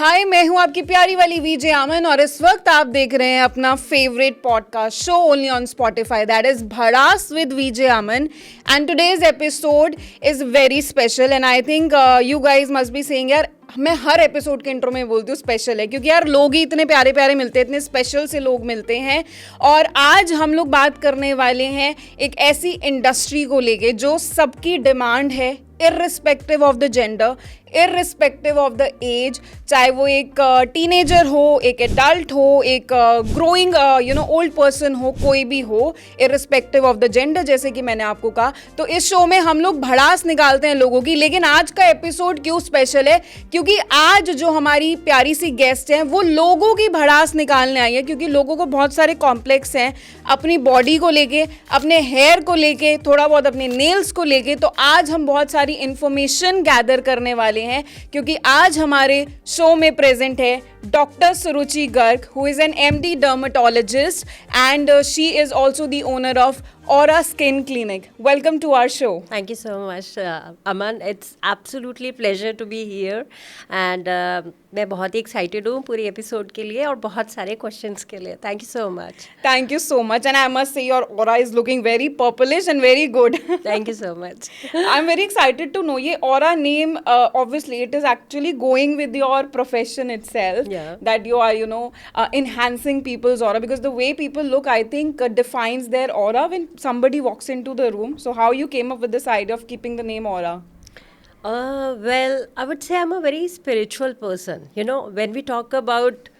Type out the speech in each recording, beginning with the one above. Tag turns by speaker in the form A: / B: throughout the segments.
A: हाय, मैं हूँ आपकी प्यारी वाली वीजे अमन और इस वक्त आप देख रहे हैं अपना favourite podcast show only on Spotify, that is Bhadaas with VJ Aman. And today's episode is very special and I think you guys must be saying यार, मैं हर एपिसोड के इंट्रो में बोलती हूँ स्पेशल है, क्योंकि यार लोग ही इतने प्यारे प्यारे मिलते हैं, इतने स्पेशल से लोग मिलते हैं. और आज हम लोग बात करने वाले हैं एक ऐसी इंडस्ट्री को लेके जो सबकी डिमांड है, irrespective of the gender, irrespective of the age, चाहे वो एक टीनेजर हो, एक एडल्ट हो, एक ग्रोइंग ओल्ड पर्सन हो, कोई भी हो, इर्रिस्पेक्टिव ऑफ द जेंडर, जैसे कि मैंने आपको कहा. तो इस शो में हम लोग भड़ास निकालते हैं लोगों की. लेकिन आज का एपिसोड क्यों स्पेशल है? क्योंकि आज जो हमारी प्यारी सी गेस्ट हैं वो लोगों की भड़ास निकालने आई है, क्योंकि लोगों को बहुत सारे कॉम्प्लेक्स हैं अपनी बॉडी को लेके, अपने हेयर को लेके, थोड़ा बहुत अपने नेल्स को लेके. तो आज हम बहुत सारी इंफॉर्मेशन गैदर करने वाले हैं, क्योंकि आज हमारे शो में प्रेजेंट है doctor Suruchi Garg, who is an MD dermatologist and she is also the owner of Aura Skin Clinic. Welcome to our show.
B: Thank you so much, Aman. It's absolutely pleasure to be here. And मैं बहुत ही excited हूँ पूरी episode के लिए और बहुत सारे questions के लिए. Thank you so much.
A: Thank you so much. And I must say your aura is looking very purplish and very good.
B: Thank you so much.
A: I'm very excited to know ये Aura name, obviously it is actually going with your profession itself.
B: Yeah.
A: That you are, enhancing people's aura, because the way people look, I think, defines their aura when somebody walks into the room. So how you came up with this idea of keeping the name Aura?
B: Well, I would say I'm a very spiritual person. You know, when we talk about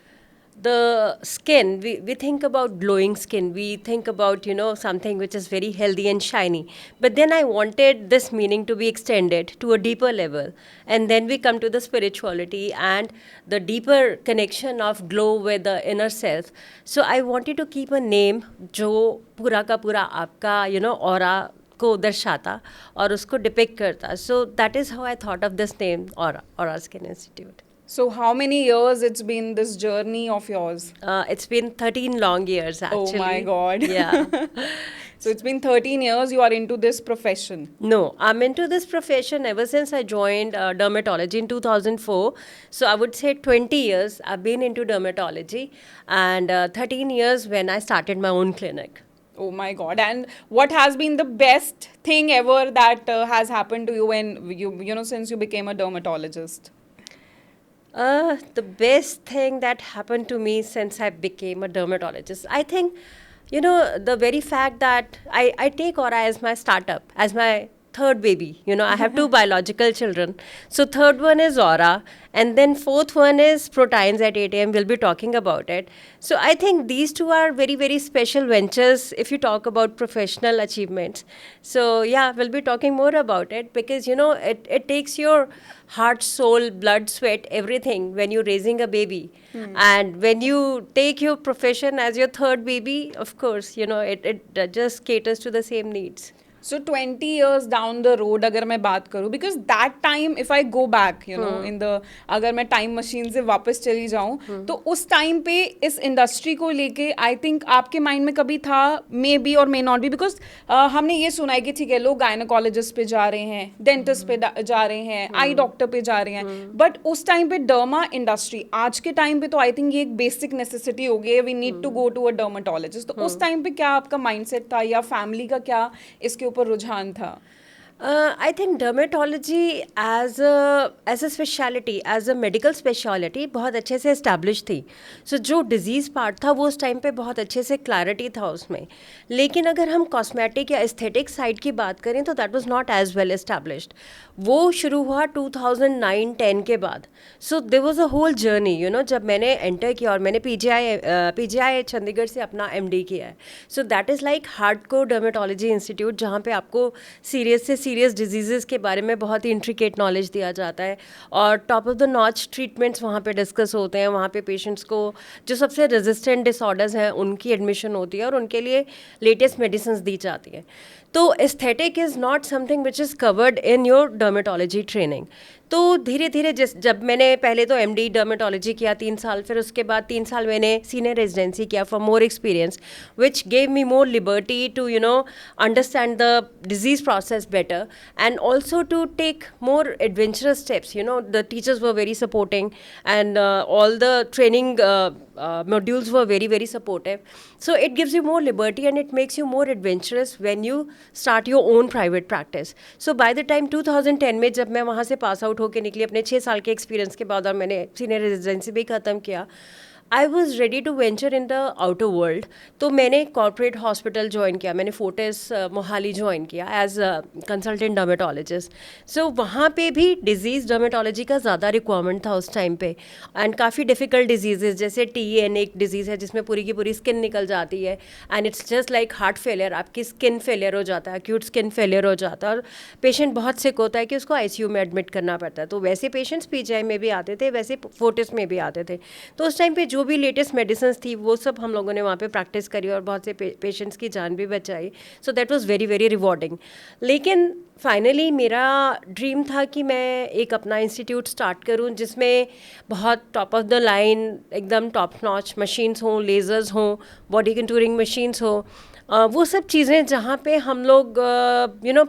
B: the skin, we think about glowing skin. We think about, something which is very healthy and shiny. But then I wanted this meaning to be extended to a deeper level. And then we come to the spirituality and the deeper connection of glow with the inner self. So I wanted to keep a name जो पूरा का पूरा आपका, aura को दर्शाता और उसको depict करता. So that is how I thought of this name, Aura Skin Institute.
A: So how many years it's been this journey of yours?
B: It's been 13 long years, actually.
A: Oh my God.
B: Yeah.
A: So it's been 13 years you are into this profession.
B: No, I'm into this profession ever since I joined dermatology in 2004. So I would say 20 years I've been into dermatology and 13 years when I started my own clinic.
A: Oh my God. And what has been the best thing ever that has happened to you when since you became a dermatologist?
B: The best thing that happened to me since I became a dermatologist, I think, the very fact that I take Aura as my startup, as my third baby. I have two biological children. So third one is Aura, and then fourth one is Proteins at 8 a.m. We'll be talking about it. So I think these two are very, very special ventures if you talk about professional achievements. So yeah, we'll be talking more about it because, it takes your heart, soul, blood, sweat, everything when you're raising a baby. And when you take your profession as your third baby, of course, it just caters to the same needs.
A: So 20 years down the road अगर मैं बात करूँ, because that time if I go back, in the, अगर मैं time machine से वापस चली जाऊँ तो उस टाइम पे इस इंडस्ट्री को लेके आई थिंक आपके माइंड में कभी था, मे बी और मे नॉट बी, बिकॉज हमने ये सुना है कि ठीक है लोग गायनोकोलॉजिस्ट पे जा रहे हैं, डेंटिस्ट पे जा रहे हैं, आई डॉक्टर पे जा रहे हैं, बट उस टाइम पे डर्मा इंडस्ट्री, आज के टाइम पे तो आई थिंक ये एक बेसिक नेसेसिटी हो गई है, we need to go to a dermatologist. तो उस टाइम पे क्या आपका माइंडसेट था या फैमिली का क्या इसके ऊपर रुझान था?
B: I think dermatology as a specialty, as a medical specialty बहुत अच्छे से established थी. So जो disease part था वो उस टाइम पे बहुत अच्छे से clarity था उसमें. लेकिन अगर हम cosmetic या aesthetic side की बात करें तो that was not as well established. वो शुरू हुआ 2009-10 के बाद. So there was a whole journey, जब मैंने enter किया और मैंने PGI चंडीगढ़ से अपना MD किया है. So that is like hardcore dermatology institute जहाँ पे आपको serious से सीरियस डिजीज़ के बारे में बहुत ही इंट्रिकेट नॉलेज दिया जाता है और top of the notch treatments वहाँ पे डिस्कस होते हैं. वहाँ पे पेशेंट्स को जो सबसे रेजिस्टेंट डिसऑर्डर्स हैं उनकी एडमिशन होती है और उनके लिए लेटेस्ट मेडिसिन दी जाती है. तो aesthetic is not something which is covered in your dermatology training. तो धीरे धीरे जब मैंने पहले तो MD डर्मेटोलॉजी किया 3 साल, फिर उसके बाद 3 साल मैंने सीनियर रेजिडेंसी किया for more experience, which gave me more liberty to understand the disease process better, and also to take more adventurous steps. The teachers were very supporting, and all the training modules were very very supportive. So it gives you more liberty and it makes you more adventurous when you start your own private practice. So by the time 2010 में जब मैं वहाँ से pass out होकर निकली अपने 6 साल के एक्सपीरियंस के बाद और मैंने सीनियर रेजिडेंसी भी ख़त्म किया, I was ready to venture in the outer world. तो मैंने कॉर्पोरेट हॉस्पिटल ज्वाइन किया, मैंने फोर्टिस मोहाली ज्वाइन किया एज कंसल्टेंट डर्मेटोलॉजिस्ट. सो वहाँ पे भी डिजीज़ डर्मेटोलॉजी का ज़्यादा रिक्वायरमेंट था उस टाइम पे, एंड काफ़ी डिफ़िकल्ट डिजीज़ जैसे TEN एक डिजीज़ है जिसमें पूरी की पूरी स्किन निकल जाती है, and it's just like heart failure, आपकी स्किन फेलियर हो जाता है, एक्यूट स्किन फेलियर हो जाता है और पेशेंट बहुत सिक होता है कि उसको ICU में एडमिट करना पड़ता है. तो वैसे पेशेंट्स PGI में भी आते थे, वैसे फोर्टिस में भी आते थे. तो उस टाइम पे जो भी लेटेस्ट मेडिसिन थी वो सब हम लोगों ने वहाँ पे प्रैक्टिस करी और बहुत से पेशेंट्स की जान भी बचाई. So that was very very rewarding. लेकिन फाइनली मेरा ड्रीम था कि मैं एक अपना इंस्टीट्यूट स्टार्ट करूं जिसमें बहुत टॉप ऑफ द लाइन एकदम टॉप नॉच मशीन्स हों, लेज़र्स हों, बॉडी कंटूरिंग मशीन्स हों, वो सब चीज़ें जहाँ पे हम लोग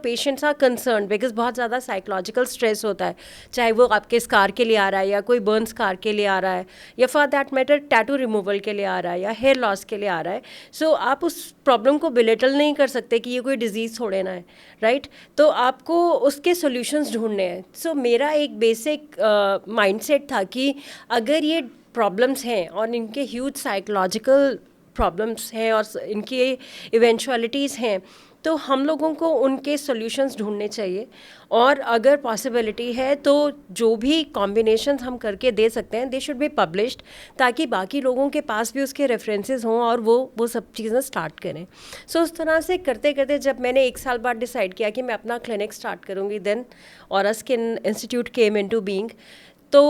B: पेशेंट्स आर कंसर्न, बिकॉज बहुत ज़्यादा साइकोलॉजिकल स्ट्रेस होता है, चाहे वो आपके स्कार के लिए आ रहा है या कोई बर्न स्कार के लिए आ रहा है या for that matter tattoo removal के लिए आ रहा है या हेयर लॉस के लिए आ रहा है. सो आप उस प्रॉब्लम को बिलिटल नहीं कर सकते कि ये कोई डिजीज़ थोड़े ना है, राइट? तो आपको उसके सॉल्यूशंस ढूंढने हैं. सो मेरा एक बेसिक माइंडसेट था कि अगर ये प्रॉब्लम्स हैं और इनके ह्यूज साइकोलॉजिकल प्रॉब्लम्स हैं और इनकी इवेंचुअलिटीज़ हैं, तो हम लोगों को उनके सॉल्यूशंस ढूंढने चाहिए. और अगर पॉसिबिलिटी है तो जो भी कॉम्बिनेशंस हम करके दे सकते हैं दे शुड बी पब्लिश्ड, ताकि बाकी लोगों के पास भी उसके रेफरेंसेस हों और वो सब चीज़ें स्टार्ट करें. सो उस तरह से करते करते जब मैंने 1 साल बाद डिसाइड किया कि मैं अपना क्लिनिक स्टार्ट करूँगी, then Aura skin institute came into being. तो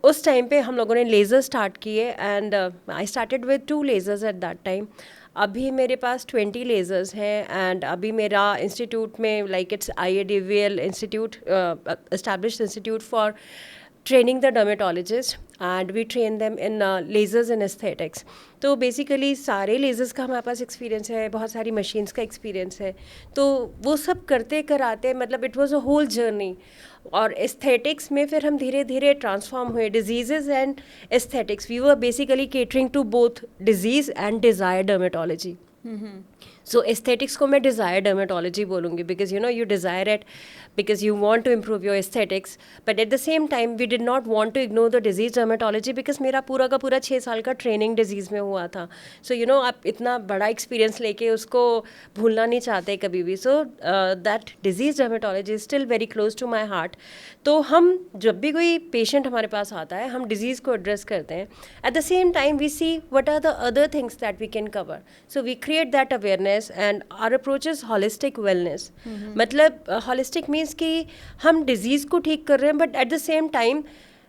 B: उस टाइम पे हम लोगों ने लेज़र स्टार्ट किए and I started with 2 lasers at that time. अभी मेरे पास 20 लेज़र्स हैं एंड अभी मेरा इंस्टीट्यूट में like it's IADVL institute, established institute for training the dermatologist and we train them in lasers and aesthetics. तो basically सारे lasers का हमारे पास एक्सपीरियंस है, बहुत सारी मशीन्स का एक्सपीरियंस है, तो वो सब करते कराते मतलब it was a whole journey. और एस्थेटिक्स में फिर हम धीरे धीरे ट्रांसफॉर्म हुए, disease and aesthetics. We were basically catering to both disease and desire dermatology. So aesthetics को मैं डिज़ायर डर्मेटोलॉजी बोलूँगी because you desire it because you want to improve your aesthetics, but at the same time we did not want to ignore the disease dermatology because मेरा पूरा का पूरा 6 साल का training disease में हुआ था. सो आप इतना बड़ा एक्सपीरियंस लेके उसको भूलना नहीं चाहते कभी भी. So that disease dermatology is still very close to my heart. तो हम जब भी कोई पेशेंट हमारे पास आता है हम डिजीज़ को एड्रेस करते हैं. At the same time we see what are the other things that we can cover. So we create that awareness and our approach is holistic wellness. मतलब हॉलिस्टिक मीन्स कि हम डिजीज़ को ठीक कर रहे हैं but at the same time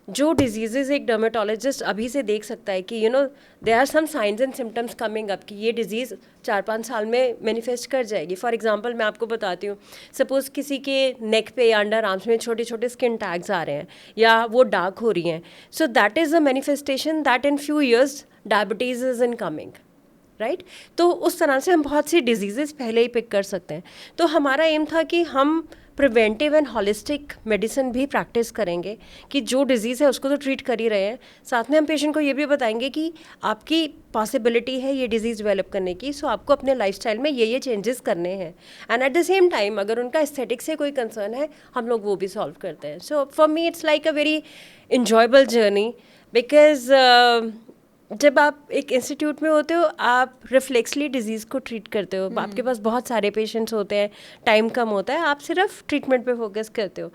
B: जो disease एक डर्मेटोलॉजिस्ट अभी से देख सकता है कि there are some signs and symptoms coming up कि ये डिजीज़ 4-5 साल में मैनिफेस्ट कर जाएगी. फॉर एग्जांपल मैं आपको बताती हूँ, सपोज़ किसी के नेक पे या अंडर आर्म्स में छोटे छोटे स्किन टैग्स आ रहे हैं या वो डार्क हो रही हैं. So that is a manifestation that in few years diabetes is in coming, right? तो उस तरह से हम बहुत सी डिजीज़ पहले ही पिक कर सकते हैं. तो हमारा एम था कि हम प्रिवेंटिव एंड हॉलिस्टिक मेडिसिन भी प्रैक्टिस करेंगे कि जो डिजीज़ है उसको तो ट्रीट कर ही रहे हैं, साथ में हम पेशेंट को ये भी बताएंगे कि आपकी पॉसिबिलिटी है ये डिजीज़ डेवलप करने की, सो आपको अपने लाइफस्टाइल में ये चेंजेस करने हैं. And eight the same time अगर उनका एस्थेटिक से कोई कंसर्न है हम लोग वो भी सॉल्व करते हैं. So for me it's like a very enjoyable journey because जब आप एक इंस्टीट्यूट में होते हो आप रिफ्लेक्सली डिजीज़ को ट्रीट करते हो. आपके पास बहुत सारे पेशेंट्स होते हैं, टाइम कम होता है, आप सिर्फ ट्रीटमेंट पे फोकस करते हो.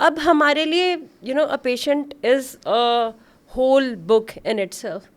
B: अब हमारे लिए a patient is a whole book in itself.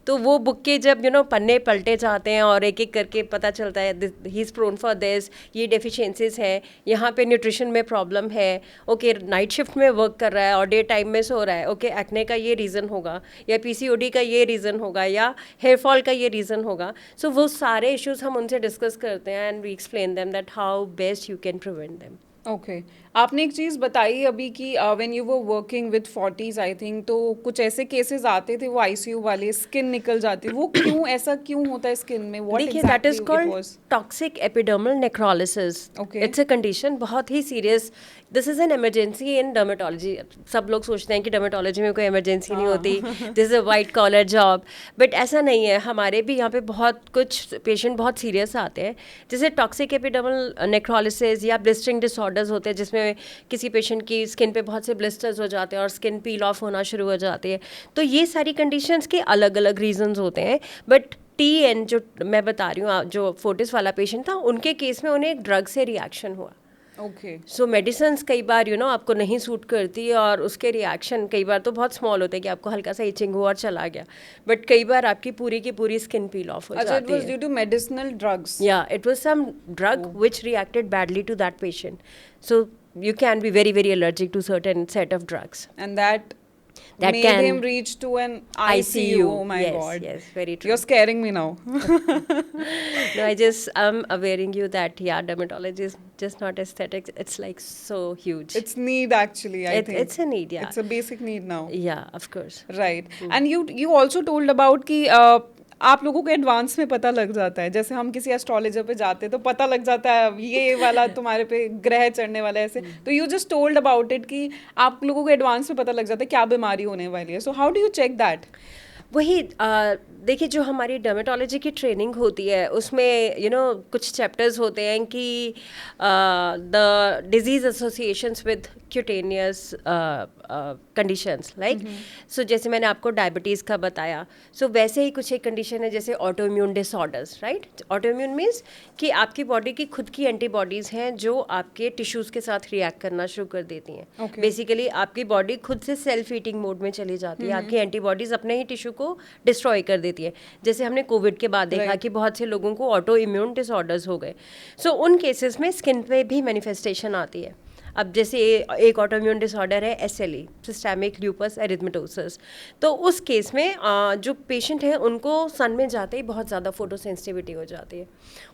B: तो वो बुक के जब पन्ने पलटे जाते हैं और एक एक करके पता चलता है he is prone for this, ये डेफिशिएंसीज हैं, यहाँ पे न्यूट्रिशन में प्रॉब्लम है, ओके नाइट शिफ्ट में वर्क कर रहा है और डे टाइम में सो रहा है, ओके एक्ने का ये रीज़न होगा या PCOD का ये रीज़न होगा या हेयर फॉल का ये रीज़न होगा. सो वो सारे इश्यूज़ हम उनसे डिस्कस करते हैं and we explain them that how best you can prevent them.
A: Okay आपने एक चीज़ बताई अभी कि when you were working with 40s I think, तो कुछ ऐसे केसेस आते थे वो आईसीयू वाले, स्किन निकल जाती, वो क्यों, ऐसा क्यों होता है स्किन में, व्हाट
B: देखिए that is
A: exactly it
B: called
A: was?
B: Toxic epidermal necrolysis.
A: Okay.
B: It's a condition बहुत ही serious. This is an emergency in dermatology. सब लोग सोचते हैं कि डर्मेटोलॉजी में कोई इमरजेंसी नहीं होती, this is a white collar job, but ऐसा नहीं है. हमारे भी यहाँ पे बहुत कुछ पेशेंट बहुत सीरियस आते हैं, जैसे टॉक्सिक एपिडर्मल नेक्रोलिसिस या ब्लिस्टरिंग डिसऑर्डर्स होते हैं, जिसमें किसी पेशेंट की स्किन पे बहुत से ब्लिस्टर्स हो जाते हैं और स्किन पील ऑफ होना शुरू हो जाती है. तो ये सारी कंडीशंस के अलग अलग रीजंस होते हैं. बट TN जो मैं बता रही हूँ, जो फोर्टिस वाला पेशेंट था, उनके केस में उन्हें एक ड्रग से रिएक्शन हुआ.
A: ओके
B: सो मेडिसिन्स कई बार आपको नहीं सूट करती, और उसके रिएक्शन कई बार तो बहुत स्मॉल होते हैं कि आपको हल्का सा इचिंग हुआ और चला गया, बट कई बार आपकी पूरी की पूरी स्किन पील ऑफ हो
A: अच्छा, इट
B: जाती
A: वाज
B: है.
A: Due to medicinal drugs?
B: Yeah, it was some drug which reacted badly to that patient. So you can be very, very allergic to certain set of drugs.
A: And that
B: That
A: made
B: can-
A: him reach to an ICU. Oh my
B: Yes,
A: god.
B: yes, very true.
A: You're scaring me now.
B: No, I'm awareing you that dermatology is just not aesthetics. It's like so huge.
A: It's need actually, I think.
B: It's a need, yeah.
A: It's a basic need now.
B: Yeah, of course.
A: Right. And you also told about कि आप लोगों को advance में पता लग जाता है, जैसे हम किसी एस्ट्रोलॉजर पे जाते हैं तो पता लग जाता है ये वाला तुम्हारे पे ग्रह चढ़ने वाला है ऐसे, तो you just told about it कि आप लोगों को एडवांस में पता लग जाता है क्या बीमारी होने वाली है. So how do you check that?
B: वही देखिए, जो हमारी डर्मेटोलॉजी की ट्रेनिंग होती है उसमें कुछ चैप्टर्स होते हैं कि the disease associations with cutaneous conditions, like so जैसे मैंने आपको डायबिटीज़ का बताया, सो वैसे ही कुछ एक कंडीशन है जैसे autoimmune disorders, right. Autoimmune means कि आपकी बॉडी की खुद की एंटीबॉडीज़ हैं जो आपके टिश्यूज़ के साथ रिएक्ट करना शुरू कर देती हैं.
A: Okay.
B: बेसिकली आपकी बॉडी खुद से सेल्फ ईटिंग मोड में चली जाती है, आपकी एंटीबॉडीज़ अपने ही टिश्यू को डिस्ट्रॉय कर देती है. जैसे हमने कोविड के बाद देखा कि बहुत से लोगों को ऑटो इम्यून डिसऑर्डर्स हो गए. सो उन केसेस में स्किन पे भी मैनिफेस्टेशन आती है. अब जैसे एक ऑटोइम्यून डिसऑर्डर है SLE, सिस्टेमिक ल्यूपस एरिथमेटोसिस, तो उस केस में जो पेशेंट हैं उनको सन में जाते ही बहुत ज़्यादा फोटो सेंसिटिविटी हो जाती है.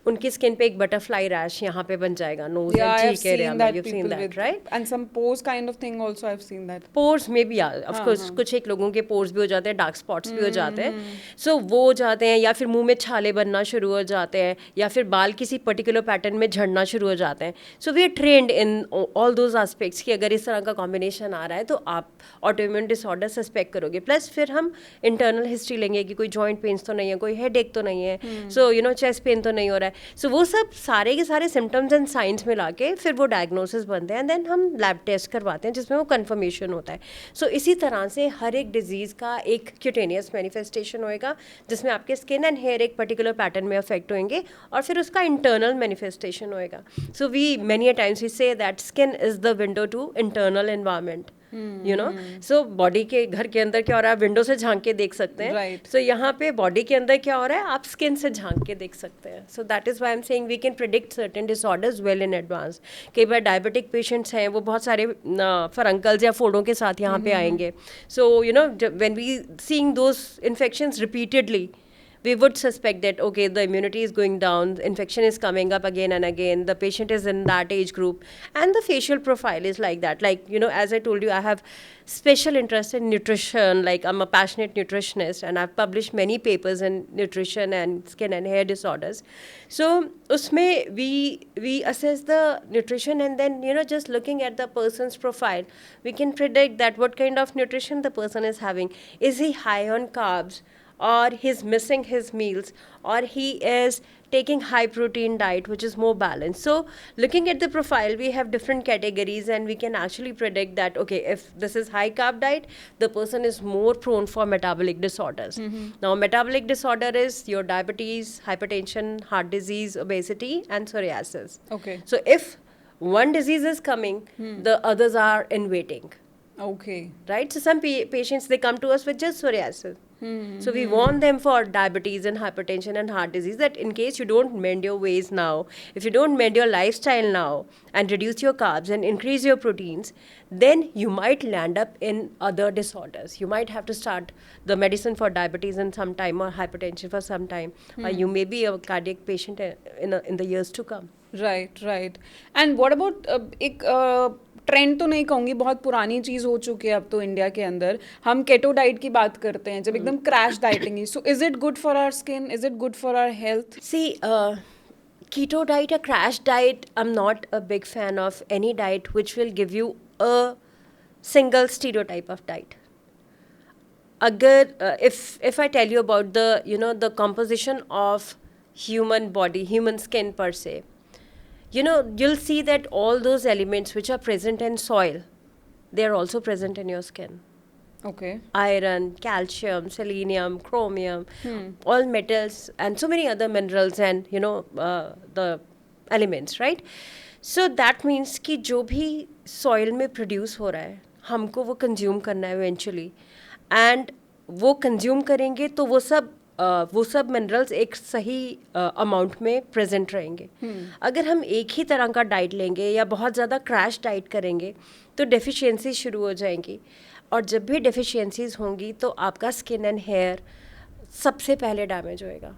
B: उनकी स्किन पे एक बटरफ्लाई रैश यहाँ पे बन जाएगा, nose
A: Yeah,
B: and
A: I've
B: cheek area
A: seen
B: में.
A: that
B: You've seen
A: people
B: that,
A: with,
B: right?
A: and some pores kind of thing also I've seen that.
B: Pores में भी ऑफ कोर्स कुछ एक लोगों के पोर्स भी हो जाते हैं, डार्क स्पॉट्स भी हो जाते हैं. सो वो हो जाते हैं, या फिर मुंह में छाले बनना शुरू हो जाते हैं, या फिर बाल किसी पर्टिकुलर पैटर्न में झड़ना शुरू हो जाते हैं. So we are trained in all those aspects कि अगर इस तरह का कॉम्बिनेशन आ रहा है तो आप ऑटोइम्यून डिसऑर्डर सस्पेक्ट करोगे. प्लस फिर हम इंटरनल हिस्ट्री लेंगे कि कोई जॉइंट पेन्स तो नहीं है, कोई हेड एक तो नहीं है, सो चेस्ट पेन तो नहीं हो रहा है. सो वो सब सारे के सारे सिम्टम्स एंड साइंस मिला के फिर वो डायग्नोसिस बनते हैं, एंड देन हम लैब टेस्ट करवाते हैं जिसमें वो कन्फर्मेशन होता है. सो इसी तरह से हर एक डिजीज़ का एक क्यूटेनियस मैनिफेस्टेशन होएगा जिसमें आपके स्किन एंड हेयर एक पर्टिकुलर पैटर्न में अफेक्ट होंगे, और फिर उसका इंटरनल मैनिफेस्टेशन होएगा. So we many a times we say that skin is the window to internal environment. So body के घर के अंदर क्या हो रहा है, विंडो से झांक के देख सकते हैं.
A: Right.
B: सो यहाँ पे बॉडी के अंदर क्या हो रहा है, आप स्किन से झांक के देख सकते हैं. So that is why I am saying we can predict certain disorders well in advance. कई बार डायबिटिक पेशेंट्स हैं, वो बहुत सारे फरंकल्स या फोड़ों के साथ यहाँ पे आएंगे. So when we seeing those infections repeatedly, we would suspect that okay, the immunity is going down, infection is coming up again and again, the patient is in that age group, and the facial profile is like that. Like as I told you, I have special interest in nutrition, like I'm a passionate nutritionist and I've published many papers in nutrition and skin and hair disorders. So usme we assess the nutrition, and then just looking at the person's profile, we can predict that what kind of nutrition the person is having. Is he high on carbs, or he's missing his meals, or he is taking high protein diet which is more balanced. So looking at the profile, we have different categories, and we can actually predict that okay, if this is high carb diet, the person is more prone for metabolic disorders. Now metabolic disorder is your diabetes, hypertension, heart disease, obesity, and psoriasis.
A: Okay.
B: So if one disease is coming, the others are in waiting.
A: Okay.
B: right? So some patients, they come to us with just psoriasis. So we warn them for diabetes and hypertension and heart disease, that in case you don't mend your ways now, if you don't mend your lifestyle now and reduce your carbs and increase your proteins, then you might land up in other disorders. You might have to start the medicine for diabetes in some time, or hypertension for some time, or you may be a cardiac patient in the years to come.
A: Right right and what about एक trend तो नहीं कहूँगी, बहुत पुरानी चीज़ हो चुकी है अब तो इंडिया के अंदर, हम केटो डाइट की बात करते हैं जब एकदम क्रैश डाइटिंग ही. So is it good for our skin, is it good for our health?
B: See, keto diet, a crash diet, I'm not a big fan of any diet which will give you a single stereotype of diet. Agar, if I tell you about the composition of human body, human skin per se, you'll see that all those elements which are present in soil, they are also present in your skin.
A: Okay.
B: Iron, calcium, selenium, chromium, all metals, and so many other minerals, and the elements, right? So that means कि जो भी soil में produce हो रहा है, हमको वो consume करना है eventually, and वो consume करेंगे तो वो सब मिनरल्स एक सही अमाउंट में प्रेजेंट रहेंगे. अगर हम एक ही तरह का डाइट लेंगे या बहुत ज़्यादा क्रैश डाइट करेंगे तो डेफिशिएंसी शुरू हो जाएंगी, और जब भी डेफिशिएंसीज होंगी तो आपका स्किन एंड हेयर सबसे पहले डैमेज होएगा.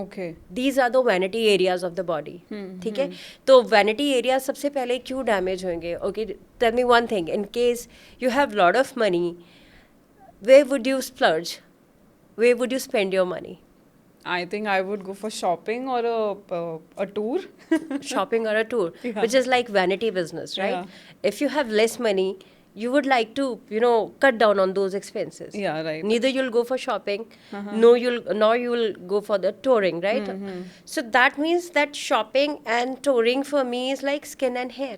A: Okay.
B: These are the vanity areas of the body. ठीक है, तो वैनिटी एरियाज सबसे पहले क्यों डैमेज होंगे? Okay, tell me one thing, in case you have lot of money, where would you splurge? Where would you spend your money?
A: I think I would go for shopping or a tour.
B: Shopping or a tour,
A: Yeah.
B: which is like vanity business, right?
A: Yeah.
B: If you have less money, you would like to, cut down on those expenses.
A: Yeah, right.
B: Neither you'll go for nor you'll go for the touring, right? So that means that shopping and touring for me is like skin and hair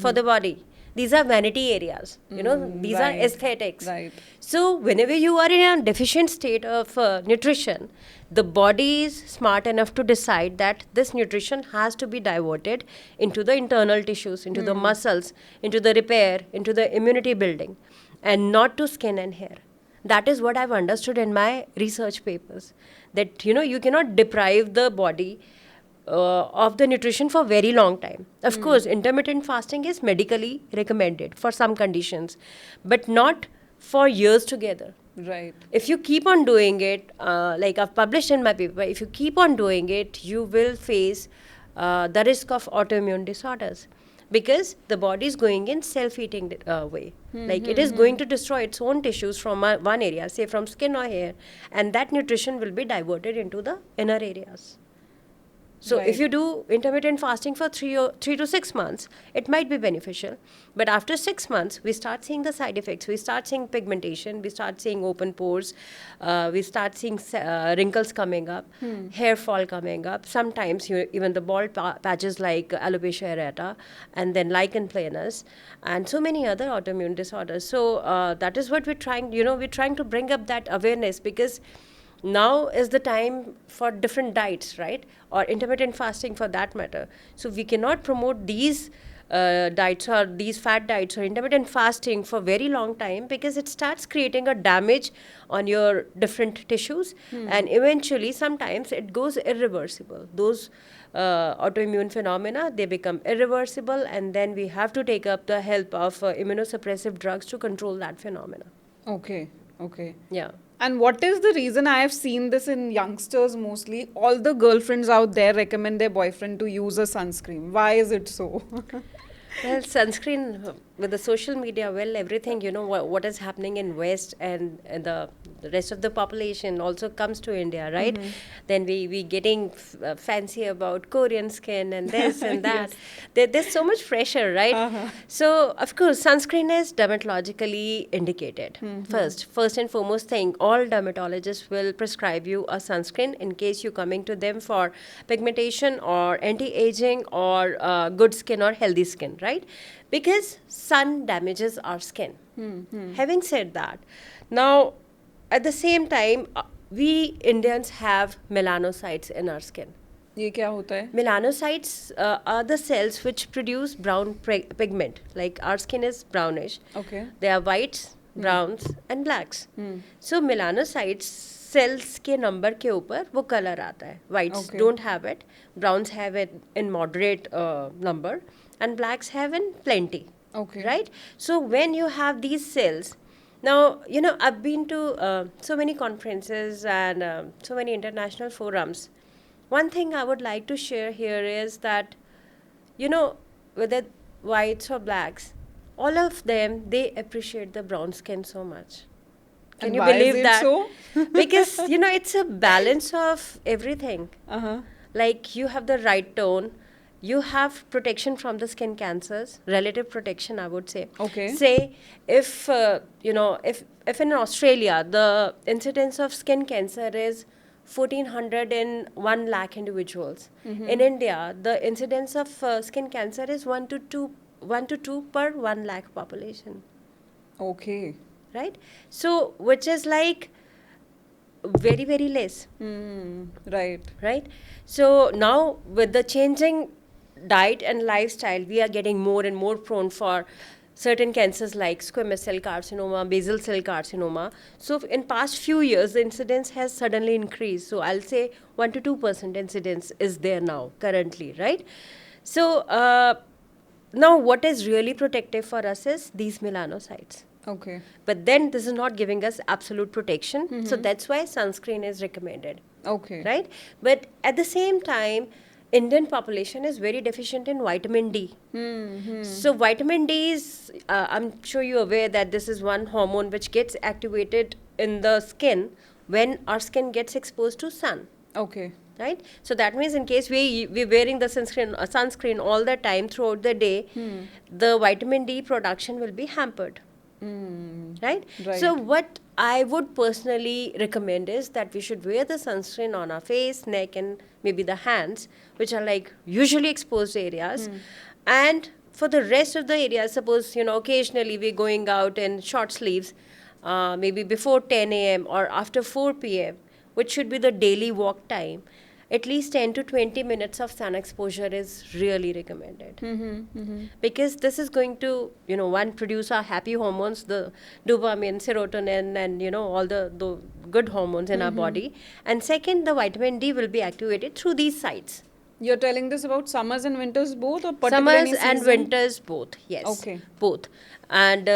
B: for the body. These are vanity areas, these are
A: right.
B: aesthetics.
A: Right.
B: So whenever you are in a deficient state of nutrition, the body is smart enough to decide that this nutrition has to be diverted into the internal tissues, into the muscles, into the repair, into the immunity building, and not to skin and hair. That is what I've understood in my research papers, that you cannot deprive the body of the nutrition for very long time. Of course, intermittent fasting is medically recommended for some conditions, but not for years together.
A: Right.
B: If you keep on doing it, like I've published in my paper, if you keep on doing it, you will face the risk of autoimmune disorders, because the body is going in self-eating way. Like it is going to destroy its own tissues from one area, say from skin or hair, and that nutrition will be diverted into the inner areas. So
A: Right.
B: if you do intermittent fasting for 3 to 6 months, it might be beneficial. But after 6 months, we start seeing the side effects. We start seeing pigmentation. We start seeing open pores. We start seeing wrinkles coming up, hair fall coming up. Sometimes even the bald patches like alopecia areata, and then lichen planus, and so many other autoimmune disorders. So that is what we're trying. We're trying to bring up that awareness, because now is the time for different diets, right? Or intermittent fasting for that matter. So we cannot promote these diets, or these fat diets, or intermittent fasting for very long time, because it starts creating a damage on your different tissues, and eventually sometimes it goes irreversible. Those autoimmune phenomena, they become irreversible, and then we have to take up the help of immunosuppressive drugs to control that phenomena.
A: Okay. Okay.
B: Yeah.
A: And what is the reason? I have seen this in youngsters mostly. All the girlfriends out there recommend their boyfriend to use a sunscreen. Why is it so?
B: Well, sunscreen with the social media, well, everything, what is happening in West, and the rest of the population also comes to India, right? Then we getting fancy about Korean skin and this and that. There's so much pressure, right? So, of course, sunscreen is dermatologically indicated. First and foremost thing, all dermatologists will prescribe you a sunscreen in case you're coming to them for pigmentation or anti-aging or good skin or healthy skin, right? Because sun damages our skin. Having said that, now at the same time, we Indians have melanocytes in our skin.
A: ये क्या होता है?
B: Melanocytes are the cells which produce brown pigment. Like our skin is brownish.
A: Okay.
B: There are whites, browns and blacks. So melanocytes cells के number के ऊपर वो color आता है. Whites
A: Okay.
B: don't have it. Browns have it in moderate number, and blacks have in plenty.
A: Okay.
B: Right? So when you have these cells, now, you know, I've been to so many conferences and so many international forums. One thing I would like to share here is that, you know, whether whites or blacks, all of them, they appreciate the brown skin so much. Can
A: And
B: you
A: why
B: believe
A: is it
B: that?
A: so?
B: Because, you know, it's a balance of everything.
A: Uh-huh.
B: Like you have the right tone, you have protection from the skin cancers, relative protection, I would say.
A: Okay.
B: Say if you know, if in Australia the incidence of skin cancer is 1400 in 1 lakh individuals, in India the incidence of skin cancer is 1 to 2 per 1 lakh population,
A: Okay.
B: right? So which is like very very less.
A: Right.
B: Right? So now with the changing diet and lifestyle, we are getting more and more prone for certain cancers like squamous cell carcinoma, basal cell carcinoma. So in past few years, the incidence has suddenly increased. So I'll say 1 to 2% incidence is there now currently, right? So now what is really protective for us is these melanocytes.
A: Okay.
B: But then this is not giving us absolute protection. So that's why sunscreen is recommended.
A: Okay.
B: Right? But at the same time, Indian population is very deficient in vitamin D. So vitamin D is, I'm sure you're aware that this is one hormone which gets activated in the skin when our skin gets exposed to sun.
A: Okay.
B: Right? So that means in case we're wearing the sunscreen all the time throughout the day, the vitamin D production will be hampered. Right?
A: Right.
B: So what I would personally recommend is that we should wear the sunscreen on our face, neck and maybe the hands, which are like usually exposed areas. And for the rest of the areas, suppose, you know, occasionally we're going out in short sleeves, maybe before 10 a.m. or after 4 p.m., which should be the daily walk time, at least 10 to 20 minutes of sun exposure is really recommended. Because this is going to, you know, one, produce our happy hormones, the dopamine, serotonin, and, you know, all the good hormones in our body. And second, the vitamin D will be activated through these sites.
A: You're telling this about summers and winters both, or particular
B: Summers
A: any
B: and
A: season?
B: winters both, yes.
A: Okay.
B: Both. And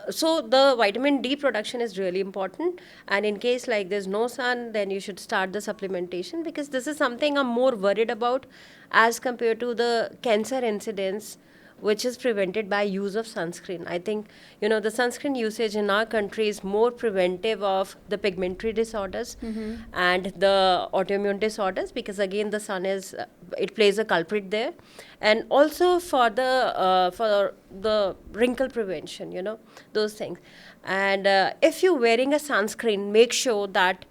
B: so the vitamin D production is really important. And in case like there's no sun, then you should start the supplementation, because this is something I'm more worried about as compared to the cancer incidence, which is prevented by use of sunscreen. I think, you know, the sunscreen usage in our country is more preventive of the pigmentary disorders and the autoimmune disorders, because again the sun is it plays a culprit there, and also for the wrinkle prevention, you know, those things. And if you're wearing a sunscreen, make sure that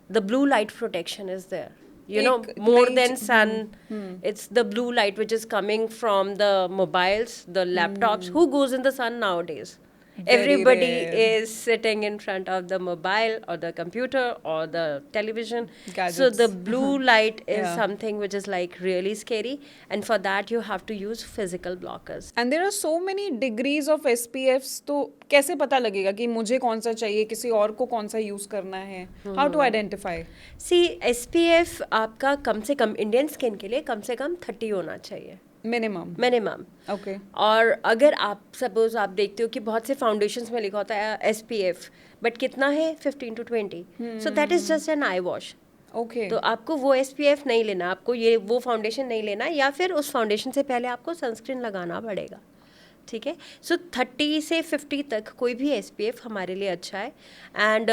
B: the blue light protection is there. You know,
A: एक
B: more
A: नई
B: than sun, it's the blue light which is coming from the mobiles, the laptops. Who goes in the sun nowadays?
A: Very
B: Everybody
A: rare.
B: is sitting in front of the mobile or the computer or the television. So
A: Gadgets.
B: the blue light is
A: Yeah.
B: something which is like really scary, and for that you have to use physical blockers.
A: And there are so many degrees of SPFs, तो कैसे पता लगेगा कि मुझे कौन सा चाहिए, किसी और को कौन सा यूज करना है? How to identify?
B: C SPF आपका कम से कम इंडियन स्किन के लिए कम से कम 30 होना चाहिए
A: Minimum.
B: मिनिमम.
A: Okay.
B: और अगर आप सपोज आप देखते हो कि बहुत से फाउंडेशंस में लिखा होता है SPF, बट कितना है 15 to 20, so that is just an I wash.
A: Okay.
B: तो आपको वो SPF नहीं लेना, आपको ये वो फाउंडेशन नहीं लेना, या फिर उस फाउंडेशन से पहले आपको सनस्क्रीन लगाना पड़ेगा. ठीक है? सो 30 से 50 तक कोई भी SPF हमारे लिए अच्छा है. And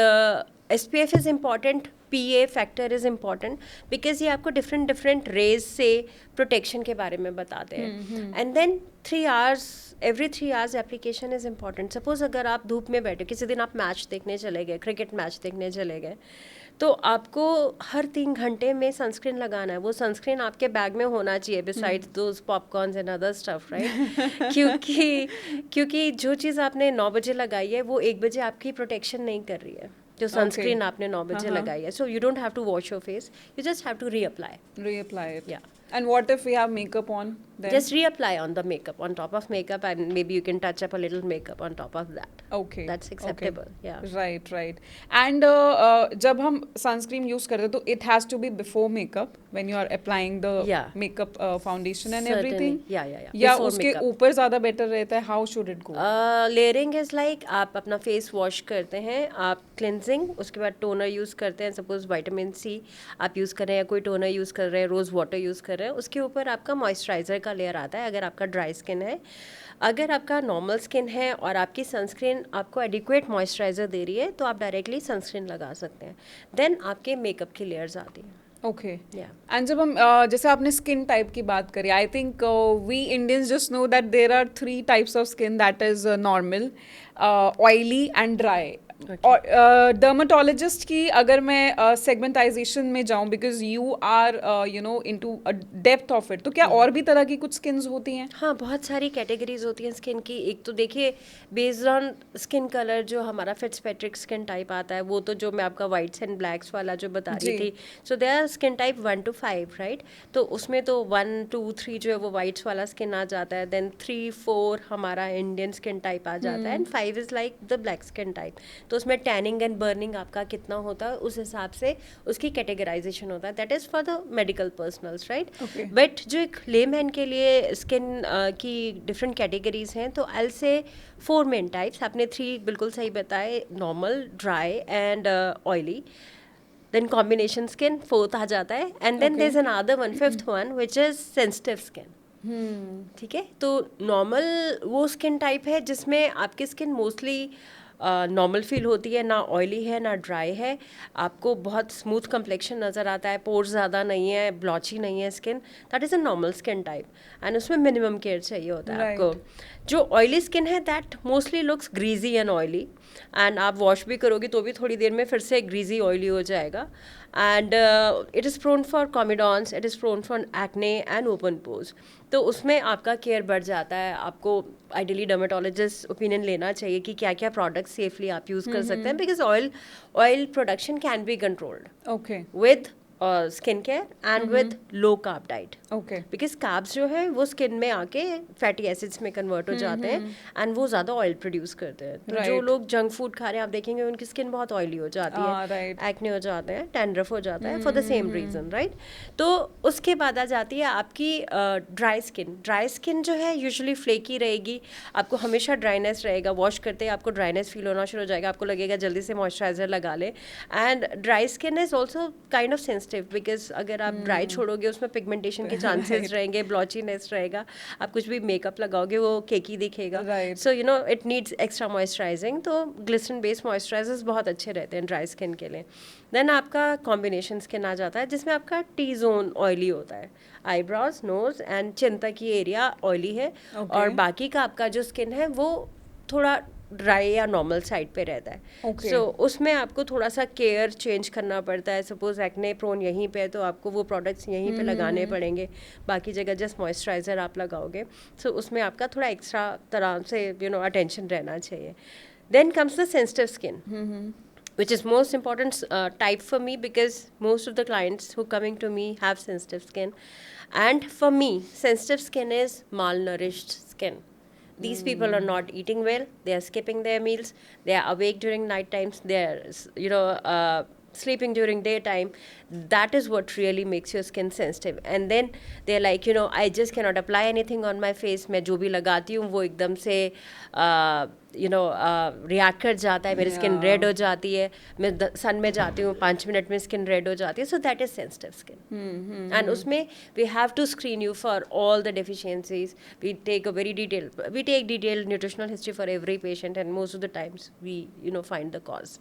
B: SPF is important, PA factor is important, because ये आपको डिफरेंट रेज से प्रोटेक्शन के बारे में बताते हैं. And then 3 hours, every 3 hours application is important. Suppose अगर आप धूप में बैठे, किसी दिन आप मैच देखने चले गए, क्रिकेट मैच देखने चले गए, तो आपको हर 3 घंटे में सनस्क्रीन लगाना है. वो सनस्क्रीन आपके बैग में होना चाहिए, besides those popcorns and other stuff, right? क्योंकि जो चीज़ आपने 9 बजे लगाई है वो 1 बजे आपकी प्रोटेक्शन नहीं कर रही है. जो सनस्क्रीन आपने 9 बजे लगाई है. So you don't have to wash your face. You just have to reapply.
A: Reapply it.
B: Yeah.
A: And what if we have makeup on then?
B: Just reapply on the makeup, on top of makeup, and maybe you can touch up a little makeup on top of that.
A: Okay.
B: That's acceptable. Yeah.
A: Right, right. And जब हम sunscreen use करते हैं तो it has to be before makeup when you are applying the makeup foundation and
B: Certainly.
A: everything.
B: Yeah.
A: या
B: Before
A: उसके
B: makeup.
A: ऊपर ज़्यादा better रहता है. How should it go?
B: Layering is like आप अपना face wash करते हैं, आप cleansing, उसके बाद toner use करते हैं. Suppose vitamin C आप use कर रहे हैं, कोई toner use कर रहे हैं, rose water use कर रहे हैं, उसके ऊपर आपका moisturizer का लेयर आता है अगर आपका ड्राई स्किन है. अगर आपका नॉर्मल स्किन है और आपकी सनस्क्रीन आपको एडिक्वेट मॉइस्चराइजर दे रही है तो आप डायरेक्टली सनस्क्रीन लगा सकते हैं. देन आपके मेकअप की लेयर्स आती हैं.
A: ओके. एंड जब हम जैसे आपने स्किन टाइप की बात करी, I think we Indians just know that there are 3 types of skin, that is normal, oily and dry. और डर्माटोलॉजिस्ट की अगर मैं सेगमेंटाइजेशन में जाऊं, because you are you know into depth of it, तो क्या और भी तरह की कुछ स्किन्स होती हैं?
B: हाँ, बहुत सारी कैटेगरीज होती हैं स्किन की. एक तो देखिए बेस्ड ऑन स्किन कलर जो हमारा फिट्जपैट्रिक स्किन टाइप आता है, वो तो जो मैं आपका वाइट्स एंड ब्लैक्स वाला जो बता रही थी, so they are skin type 1 to 5, right? तो उसमें तो 1 2 3 जो है वो वाइट्स वाला स्किन आ जाता है. देन 3 4 हमारा इंडियन स्किन टाइप आ जाता है, and 5 is like the black skin type. तो उसमें टैनिंग एंड बर्निंग आपका कितना होता है उस हिसाब से उसकी कैटेगराइजेशन होता है. That is for the medical personals, right? But जो एक लेमैन के लिए स्किन की डिफरेंट कैटेगरीज हैं, तो आई विल से 4 मेन टाइप्स. आपने 3 बिल्कुल सही बताए, normal, dry and oily. Then combination skin 4th आ जाता है, and then there is another one 5th one which is sensitive skin. ठीक है, तो नॉर्मल वो स्किन टाइप है जिसमें आपकी स्किन मोस्टली नॉर्मल फील होती है, ना ऑयली है ना ड्राई है, आपको बहुत स्मूथ कम्प्लेक्शन नज़र आता है, पोर्स ज़्यादा नहीं है, ब्लॉची नहीं है skin. That is a normal skin type, and उसमें मिनिमम केयर चाहिए होता है आपको. जो ऑयली स्किन है that mostly looks greasy and oily, and आप वॉश भी करोगे तो भी थोड़ी देर में फिर से ग्रीजी ऑयली हो जाएगा. And it is prone for comedones, it is prone for acne and open pores. तो उसमें आपका केयर बढ़ जाता है. आपको आइडियली डर्मेटोलॉजिस्ट ओपिनियन लेना चाहिए कि क्या क्या प्रोडक्ट्स सेफली आप यूज़ कर सकते हैं, because oil production can be controlled with skin care and with low carb diet. Because carbs जो है वो स्किन में आके फैटी एसिड्स में कन्वर्ट हो जाते हैं, एंड वो ज़्यादा ऑयल प्रोड्यूस करते हैं. तो जो लोग जंक फूड खा रहे हैं आप देखेंगे उनकी स्किन बहुत ऑयली हो जाती है, एक्ने हो जाते हैं, डैंड्रफ हो जाता है, for the same reason, right? तो उसके बाद आ जाती है आपकी ड्राई स्किन. ड्राई स्किन जो है यूजुअली फ्लेकी रहेगी, आपको हमेशा ड्राइनेस रहेगा. वॉश करते ही आपको ड्राइनेस फील होना शुरू हो जाएगा, आपको लगेगा जल्दी से मॉइस्चराइजर लगा ले. And dry skin is also kind of sensitive, because अगर आप ड्राई छोड़ोगे उसमें पिगमेंटेशन के चांसेस रहेंगे, ब्लॉचीनेस रहेगा, आप कुछ भी मेकअप लगाओगे वो केकी दिखेगा. सो you no it needs extra moisturising. तो ग्लिसरीन बेस्ड मॉइस्चराइजर्स बहुत अच्छे रहते हैं ड्राई स्किन के लिए. देन आपका कॉम्बिनेशन स्किन आ जाता है जिसमें आपका टी जोन ऑयली होता है, आईब्रोज, नोज एंड चिन तक की एरिया ऑयली है, और बाकी का आपका जो स्किन है वो थोड़ा ड्राई या नॉर्मल साइड पे रहता है. सो उसमें आपको थोड़ा सा केयर चेंज करना पड़ता है. सपोज एक्ने प्रोन यहीं पे है तो आपको वो प्रोडक्ट्स यहीं पे लगाने पड़ेंगे, बाकी जगह जस्ट मॉइस्चराइजर आप लगाओगे. सो उसमें आपका थोड़ा एक्स्ट्रा तरह से यू नो अटेंशन रहना चाहिए. Then comes the sensitive skin, which is most important type for me, because most of the clients who coming to me have sensitive skin, and for me sensitive skin is malnourished skin. These people are not eating well, they are skipping their meals, they are awake during night times, they are sleeping during daytime. That is what really makes your skin sensitive. And then they're like, you know, I just cannot apply anything on my face. मैं जो भी लगाती हूँ वो एकदम से react कर जाता है, मेरी स्किन रेड हो जाती है, मैं सन में जाती हूँ 5 मिनट में स्किन रेड हो जाती है. So that is sensitive skin, and उसमें we have to screen you for all the deficiencies. We take detailed nutritional history for every patient, and most of the times we find the cause.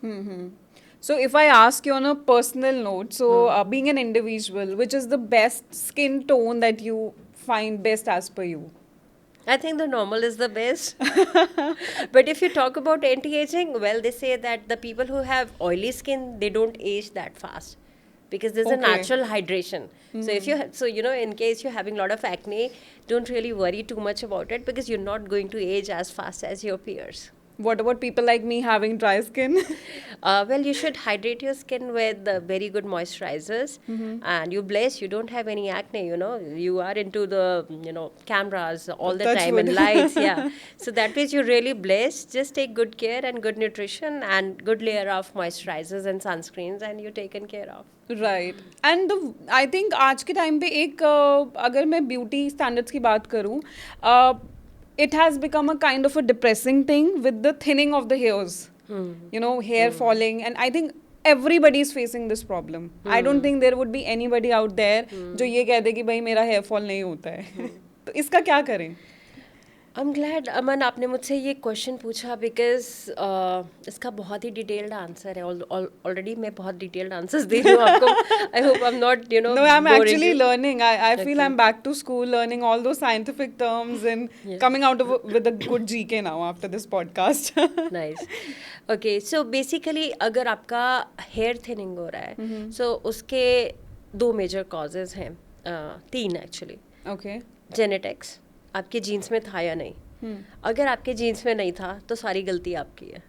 A: So if I ask you on a personal note, so being an individual, which is the best skin tone that you find best as per you?
B: I think the normal is the best. But if you talk about anti-aging, well, they say that the people who have oily skin, they don't age that fast, because there's a natural hydration. So if you in case you're having a lot of acne, don't really worry too much about it, because you're not going to age as fast as your peers.
A: What about people like me having dry skin?
B: Well, you should hydrate your skin with very good moisturizers, and you're blessed. You don't have any acne. You are into the cameras all the
A: Touch
B: time
A: wood.
B: and lights. Yeah, so that means you're really blessed. Just take good care and good nutrition and good layer of moisturizers and sunscreens, and you're taken care of.
A: Right and I think आज के time पे एक अगर मैं beauty standards की बात करूँ it has become a kind of a depressing thing with the thinning of the hairs, hair falling, and I think everybody is facing this problem. I don't think there would be anybody out there जो ये कह दे कि भाई मेरा hair fall नहीं होता है. तो इसका क्या करें?
B: I'm glad अमन आपने मुझसे ये क्वेश्चन पूछा बिकॉज इसका बहुत ही डिटेल्ड आंसर है. ऑलरेडी मैं बहुत डिटेल्ड आंसर्स दे रही हूँ आपको. I hope I am not
A: No, I'm actually learning. I feel I'm back to school learning all those scientific terms and coming out with a good GK now after this podcast.
B: Nice. Okay, so basically अगर आपका hair thinning हो रहा है सो उसके 2 major causes हैं, 3 actually.
A: Okay.
B: Genetics, आपके jeans में था या नहीं. अगर आपके जीन्स में नहीं था तो सारी गलती आपकी है.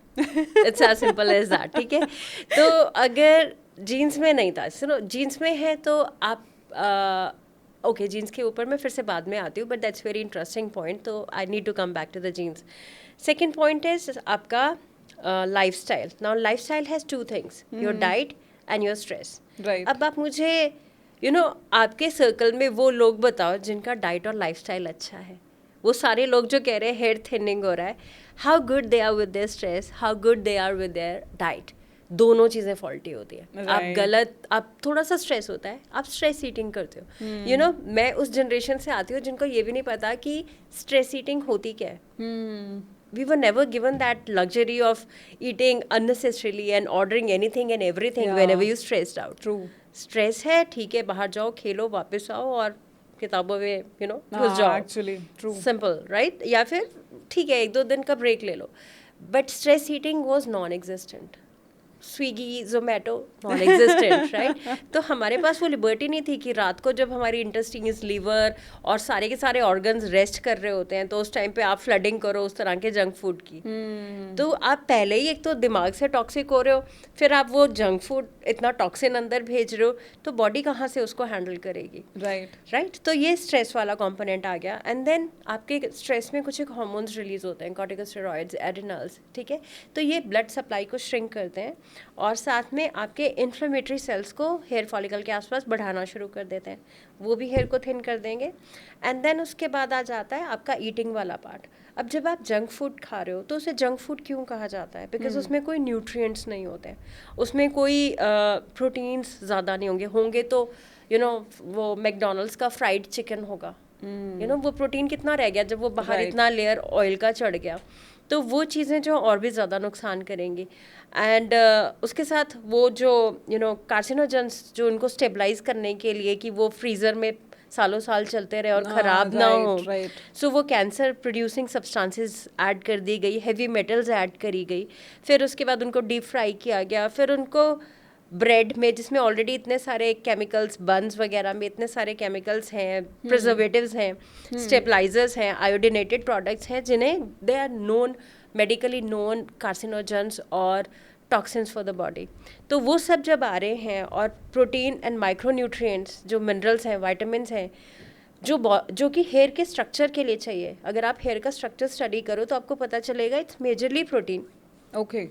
B: It's as simple as that. ठीक है, तो अगर जीन्स में नहीं था, सुनो जीन्स में है तो आप ओके जीन्स के ऊपर मैं फिर से बाद में आती हूँ, but that's very interesting point. तो I need to come back to the genes. Second point is आपका lifestyle. Now lifestyle has 2 things, your diet and your stress.
A: Right.
B: अब आप मुझे आपके सर्कल में वो लोग बताओ जिनका डाइट और लाइफस्टाइल अच्छा है. वो सारे लोग जो कह रहे हैं हेयर थिनिंग हो रहा है, how good they are with their stress, how good they are with their diet. दोनों चीज़ें फॉल्टी होती है. आप गलत, आप थोड़ा सा स्ट्रेस होता है, आप स्ट्रेस ईटिंग करते हो. मैं उस जनरेशन से आती हूँ जिनको ये भी नहीं पता कि स्ट्रेस ईटिंग होती क्या है. We were never given that luxury of eating unnecessarily and ordering anything and everything whenever you stressed out.
A: True.
B: Stress है, ठीक है, बाहर जाओ, खेलो, वापस आओ और किताबों में घुस जाओ.
A: Actually, true.
B: Simple, right? या फिर ठीक है 1-2 दिन का ब्रेक ले लो. But stress eating was non existent. Swiggy, Zomato, non existent, right? तो हमारे पास वो लिबर्टी नहीं थी कि रात को जब हमारी इंटेस्टाइन्स, लीवर और सारे के सारे ऑर्गन्स रेस्ट कर रहे होते हैं तो उस टाइम पे आप फ्लडिंग करो उस तरह के जंक फूड की. तो आप पहले ही एक तो दिमाग से टॉक्सिक हो रहे हो, फिर आप वो जंक फूड इतना टॉक्सिन अंदर भेज रहे हो, तो बॉडी कहाँ से उसको हैंडल करेगी. राइट. तो ये स्ट्रेस वाला कॉम्पोनेंट आ गया. एंड देन आपके स्ट्रेस में कुछ एक हार्मोन्स रिलीज होते हैं, कॉर्टिकोस्टेरॉइड्स, एड्रिनल्स. ठीक है, तो ये ब्लड सप्लाई को श्रिंक करते हैं और साथ में आपके इन्फ्लेमेटरी सेल्स को हेयर फॉलिकल के आसपास बढ़ाना शुरू कर देते हैं. वो भी हेयर को थिन कर देंगे. एंड देन उसके बाद आ जाता है आपका ईटिंग वाला पार्ट. अब जब आप जंक फूड खा रहे हो तो उसे जंक फूड क्यों कहा जाता है? बिकॉज उसमें कोई न्यूट्रिएंट्स नहीं होते हैं, उसमें कोई प्रोटीन्स ज़्यादा नहीं होंगे तो वो मैकडोनल्ड्स का फ्राइड चिकन होगा. वो प्रोटीन कितना रह गया जब वो बाहर इतना लेयर ऑयल का चढ़ गया. तो वो चीज़ें जो और भी ज़्यादा नुकसान करेंगी. एंड उसके साथ वो जो कार्सिनोजेंस जो उनको स्टेबलाइज करने के लिए कि वो फ्रीज़र में सालों साल चलते रहे और ख़राब ना हो, सो वो कैंसर प्रोड्यूसिंग सब्सटेंसेस ऐड कर दी गई, हेवी मेटल्स ऐड करी गई. फिर उसके बाद उनको डीप फ्राई किया गया. फिर उनको ब्रेड में जिसमें ऑलरेडी इतने सारे केमिकल्स, बन्स वगैरह में इतने सारे केमिकल्स हैं, प्रिजर्वेटिव्स हैं, स्टेबलाइजर्स हैं, आयोडिनेटेड प्रोडक्ट्स हैं जिन्हें they are known, medically known carcinogens और टॉक्सिन्स फॉर द बॉडी. तो वो सब जब आ रहे हैं और प्रोटीन एंड माइक्रोन्यूट्रिएंट्स जो मिनरल्स हैं, वाइटामिन्स हैं, जो कि हेयर के स्ट्रक्चर के लिए चाहिए. अगर आप हेयर का स्ट्रक्चर स्टडी करो तो आपको पता चलेगा it's majorly protein.
A: Okay.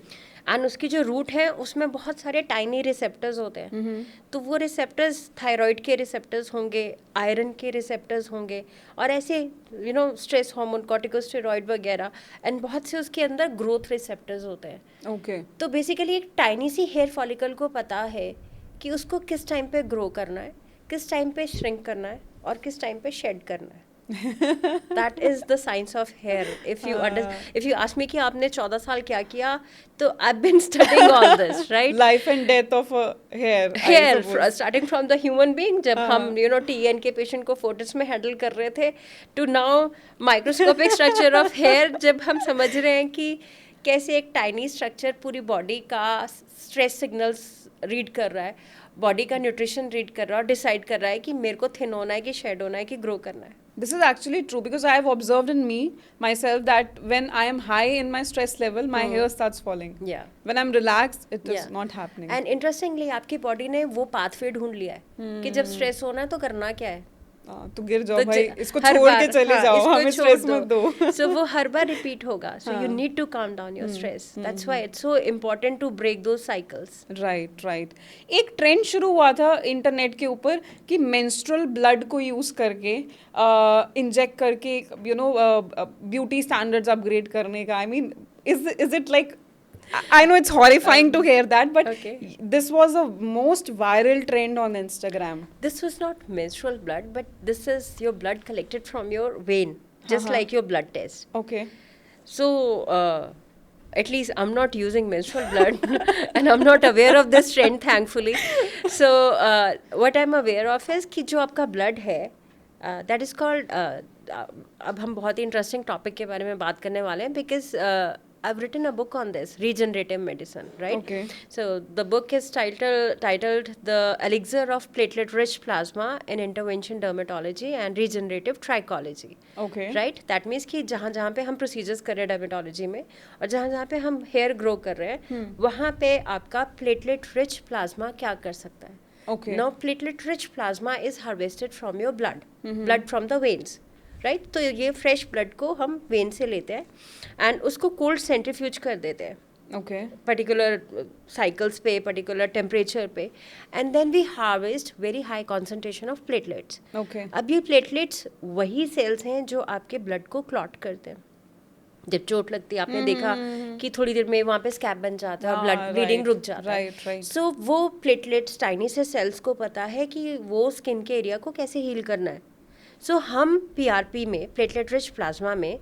B: And उसकी जो रूट है उसमें बहुत सारे टाइनी रिसेप्टर्स होते हैं. तो वो रिसेप्टर्स थायराइड के रिसेप्टर्स होंगे, आयरन के रिसेप्टर्स होंगे और ऐसे स्ट्रेस हार्मोन, कॉर्टिकोस्टेरॉइड वगैरह, एंड बहुत से उसके अंदर ग्रोथ रिसेप्टर्स होते हैं.
A: ओके.
B: तो बेसिकली एक टाइनी सी हेयर फॉलिकल को पता है कि उसको किस टाइम पे ग्रो करना है, किस टाइम पे श्रिंक करना है और किस टाइम पे शेड करना है. That is the science of hair. If you ask me कि आपने 14 साल क्या किया, तो I've been studying all this, right?
A: Life and death of a hair.
B: Starting from the human being, जब हम TN के पेशेंट को फोर्टिस में हैंडल कर रहे थे, to now microscopic structure of hair, जब हम समझ रहे हैं कि कैसे एक टाइनी स्ट्रक्चर पूरी बॉडी का स्ट्रेस सिग्नल्स रीड कर रहा है, बॉडी का न्यूट्रिशन रीड कर रहा है और डिसाइड कर रहा है कि मेरे को थिन होना है कि शेड होना है कि ग्रो करना है.
A: This is actually true because I have observed in me myself that when I am high in my stress level, my hair starts falling.
B: Yeah.
A: When I'm relaxed, it is
B: Yeah.
A: not happening.
B: And interestingly आपकी body ने वो pathway ढूंढ लिया है कि जब stress होना है तो करना क्या है,
A: तो गिर जाओ
B: तो
A: भाई, इसको
B: हर
A: छोड़ के
B: बार,
A: चले
B: हाँ,
A: जाओ,
B: इसको
A: हमें
B: छोड़
A: स्ट्रेस मत दो.
B: सो वो हर बार रिपीट होगा. So you need to calm down your stress. That's why it's so important to break those cycles.
A: Right right. एक ट्रेंड शुरू हुआ था इंटरनेट के ऊपर कि मेंस्ट्रुअल ब्लड को यूज करके इंजेक्ट करके ब्यूटी स्टैंडर्ड्स अपग्रेड करने का. I mean, is it like, I know it's horrifying to hear that, but
B: Okay.
A: this was a most viral trend on Instagram.
B: This was not menstrual blood, but this is your blood collected from your vein, just like your blood test.
A: Okay.
B: So, at least I'm not using menstrual blood and I'm not aware of this trend, thankfully. So, what I'm aware of is कि जो आपका blood है, that is called, अब हम बहुत ही interesting topic के बारे में बात करने वाले हैं because I've written a book on this, regenerative medicine, right?
A: Okay.
B: So the book is titled The Elixir of Platelet-Rich Plasma in Intervention Dermatology and Regenerative Trichology.
A: Okay.
B: Right? That means कि जहाँ जहाँ पे हम procedures कर रहे हैं dermatology में और जहाँ जहाँ पे हम hair grow कर रहे हैं वहाँ पे आपका platelet-rich plasma क्या कर सकता है?
A: Okay.
B: Now platelet-rich plasma is harvested from your blood, blood from the veins. Right तो ये फ्रेश ब्लड को हम वेन से लेते हैं एंड उसको कोल्ड सेंट्रीफ्यूज कर देते हैं
A: Okay.
B: पर्टिकुलर साइकिल्स पे, पर्टिकुलर टेम्परेचर पे, and then we harvest very high concentration of platelets.
A: Okay.
B: अब ये प्लेटलेट्स वही सेल्स हैं जो आपके ब्लड को क्लॉट करते हैं. जब चोट लगती है आपने देखा कि थोड़ी देर में वहाँ पे स्कैब बन जाता है और ब्लड ब्लीडिंग रुक जाता है.
A: Right.
B: सो वो प्लेटलेट्स टाइनी से सेल्स को पता है कि वो स्किन के एरिया को कैसे हील करना है. सो हम पीआरपी में, प्लेटलेट रिच प्लाज्मा में,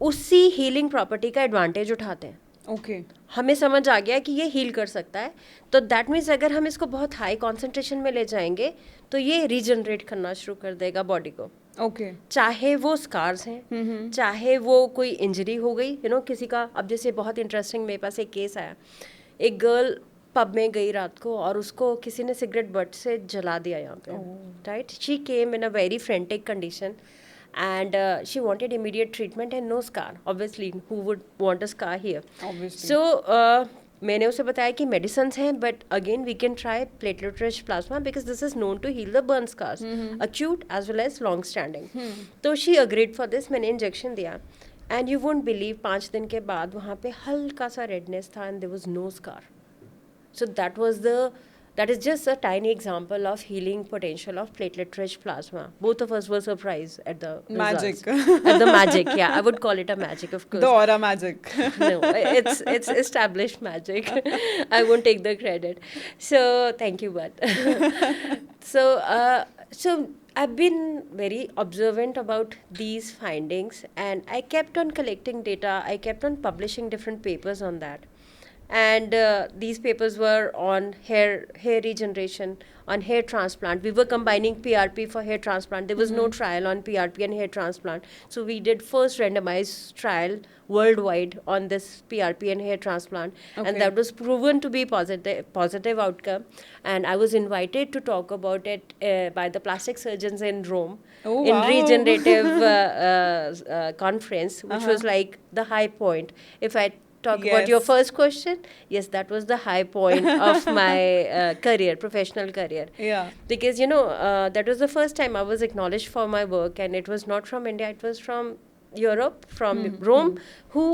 B: उसी हीलिंग प्रॉपर्टी का एडवांटेज उठाते हैं.
A: Okay.
B: हमें समझ आ गया कि ये हील कर सकता है, तो दैट मीन्स अगर हम इसको बहुत हाई कॉन्सेंट्रेशन में ले जाएंगे तो ये रीजनरेट करना शुरू कर देगा बॉडी को.
A: Okay.
B: चाहे वो स्कार्स हैं, चाहे वो कोई इंजरी हो गई, किसी का. अब जैसे बहुत इंटरेस्टिंग मेरे पास एक केस आया, एक गर्ल पब में गई रात को और उसको किसी ने सिगरेट बट से जला दिया यहाँ पे. Right, she came in a very frantic condition and she wanted immediate treatment and no scar. Obviously, who would want a scar here?
A: Obviously.
B: So मैंने उसे बताया कि मेडिसिन हैं, but again we can try platelet rich plasma because this is known to heal the burn scars, acute as well as long standing. तो she agreed for this. मैंने injection दिया and you won't believe 5 दिन के बाद वहाँ पे हल्का सा रेडनेस था and there was no scar. So that is just a tiny example of healing potential of platelet-rich plasma. Both of us were surprised at the
A: Magic.
B: results. At the magic, yeah. I would call it a magic, of course.
A: The aura magic.
B: No, it's established magic. I won't take the credit. So thank you, but so I've been very observant about these findings, and I kept on collecting data. I kept on publishing different papers on that. And these papers were on hair regeneration, on hair transplant. We were combining PRP for hair transplant. There was no trial on PRP and hair transplant. So we did first randomized trial worldwide on this PRP and hair transplant.
A: Okay.
B: And that was proven to be positive outcome. And I was invited to talk about it by the plastic surgeons in Rome.
A: Oh,
B: in
A: wow.
B: regenerative conference, which was like the high point. If I talk about your first question, yes, that was the high point of my professional career.
A: Yeah.
B: Because that was the first time I was acknowledged for my work, and it was not from India, it was from Europe, from Rome, who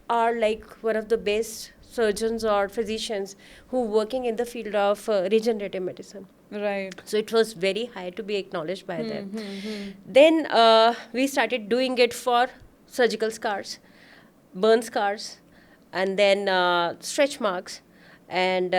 B: are like one of the best surgeons or physicians who working in the field of regenerative medicine.
A: Right.
B: So it was very high to be acknowledged by them. Then we started doing it for surgical scars, burn scars, and then stretch marks and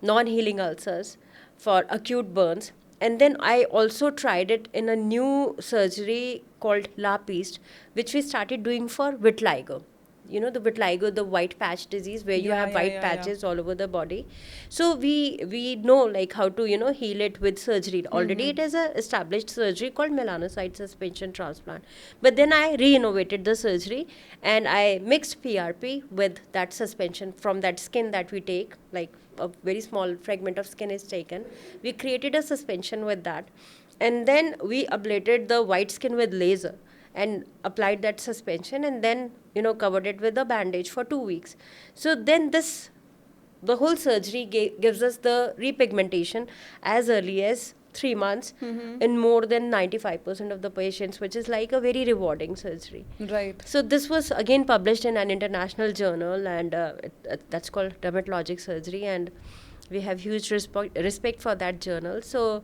B: non-healing ulcers for acute burns. And then I also tried it in a new surgery called LAPIST, which we started doing for vitiligo. The vitiligo, the white patch disease where you have white patches all over the body. So we know like how to heal it with surgery. Already it is a established surgery called melanocyte suspension transplant. But then I re-innovated the surgery and I mixed PRP with that suspension from that skin that we take, like a very small fragment of skin is taken. We created a suspension with that. and then we ablated the white skin with laser and applied that suspension, and then covered it with a bandage for 2 weeks. So then the whole surgery gives us the repigmentation as early as 3 months in more than 95% of the patients, which is like a very rewarding surgery.
A: Right.
B: So this was again published in an international journal, and that's called Dermatologic Surgery, and we have huge respect for that journal. So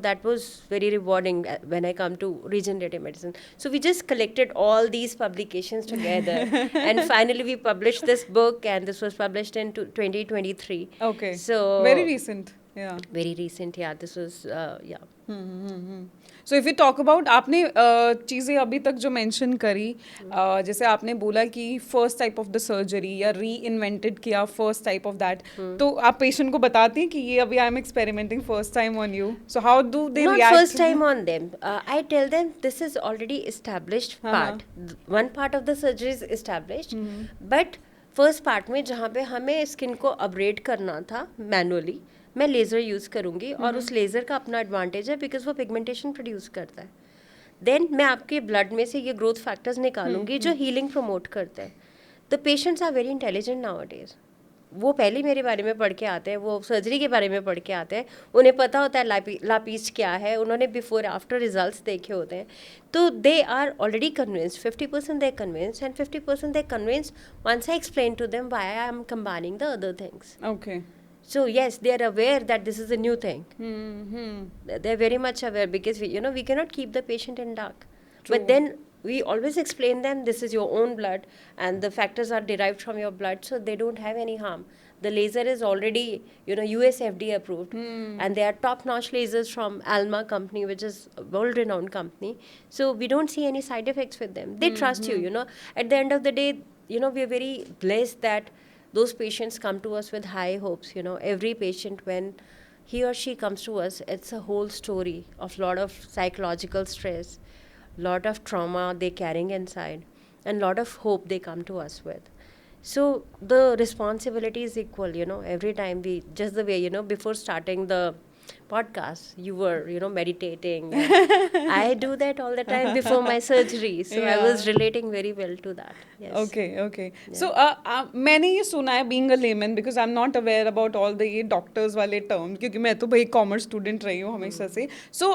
B: that was very rewarding when I come to regenerative medicine. So we just collected all these publications together and finally we published this book, and this was published in 2023.
A: Okay.
B: So
A: very recent. Yeah.
B: Very recent, yeah. This was, yeah.
A: So if you talk about, आपने चीज़ें अभी तक जो mention करी, जैसे आपने बोला कि first type of the surgery या री इन्वेंटेड किया फर्स्ट टाइप ऑफ दैट, तो आप पेशेंट को बताती हैं कि ये अभी I am experimenting first time on you, so how do they react?
B: Not first time on them. I tell them this is already established part. One part of the surgery is established, but first part में जहाँ पे हमें skin को upgrade करना था manually, मैं laser use करूँगी, और उस लेज़र का अपना एडवांटेज है बिकॉज वो पिगमेंटेशन प्रोड्यूस करता है. देन मैं आपके ब्लड में से ये ग्रोथ फैक्टर्स निकालूंगी जो हीलिंग प्रमोट करते हैं. The patients are very intelligent nowadays. वो पहले मेरे बारे में पढ़ के आते हैं, वो सर्जरी के बारे में पढ़ के आते हैं, उन्हें पता होता है लापीज क्या है, उन्होंने बिफोर आफ्टर रिजल्ट्स देखे होते हैं. तो they are already convinced. 50% they convinced and 50% they convinced once I explain to them why I am combining the other things.
A: Okay.
B: So yes, they are aware that this is a new thing. They're very much aware because we cannot keep the patient in dark.
A: True.
B: But then we always explain them this is your own blood and the factors are derived from your blood, so they don't have any harm. The laser is already US FDA approved, and they are top-notch lasers from Alma company, which is a world-renowned company. So we don't see any side effects with them. They trust you. At the end of the day, we are very blessed that those patients come to us with high hopes. Every patient, when he or she comes to us, it's a whole story of lot of psychological stress, lot of trauma they're carrying inside, and lot of hope they come to us with. So the responsibility is equal. Every time we, just the way, before starting the podcast, you were meditating. I do that all the time before my surgery, so I was relating very well to that. Yes.
A: Okay. So मैंने ये सुना है, being a layman, because I'm not aware about all the ये doctors वाले terms, क्योंकि मैं तो भाई कॉमर्स स्टूडेंट रही हूँ हमेशा से. So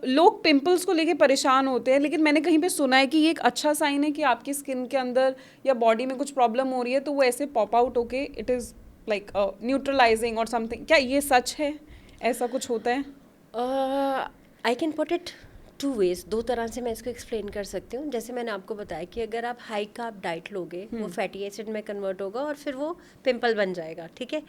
A: लोग पिंपल्स को लेके परेशान होते हैं, लेकिन मैंने कहीं पे सुना है कि ये एक अच्छा साइन है कि आपकी स्किन के अंदर या बॉडी में कुछ प्रॉब्लम हो रही है, तो वो ऐसे पॉप आउट होके इट इज़ लाइक न्यूट्रलाइजिंग और समथिंग. क्या ये सच है? ऐसा कुछ होता है?
B: I can put it 2 ways. 2 तरह से मैं इसको एक्सप्लेन कर सकती हूँ. जैसे मैंने आपको बताया कि अगर आप हाई कार्ब डाइट लोगे, वो फैटी एसिड में कन्वर्ट होगा और फिर वो पिंपल बन जाएगा. ठीक है,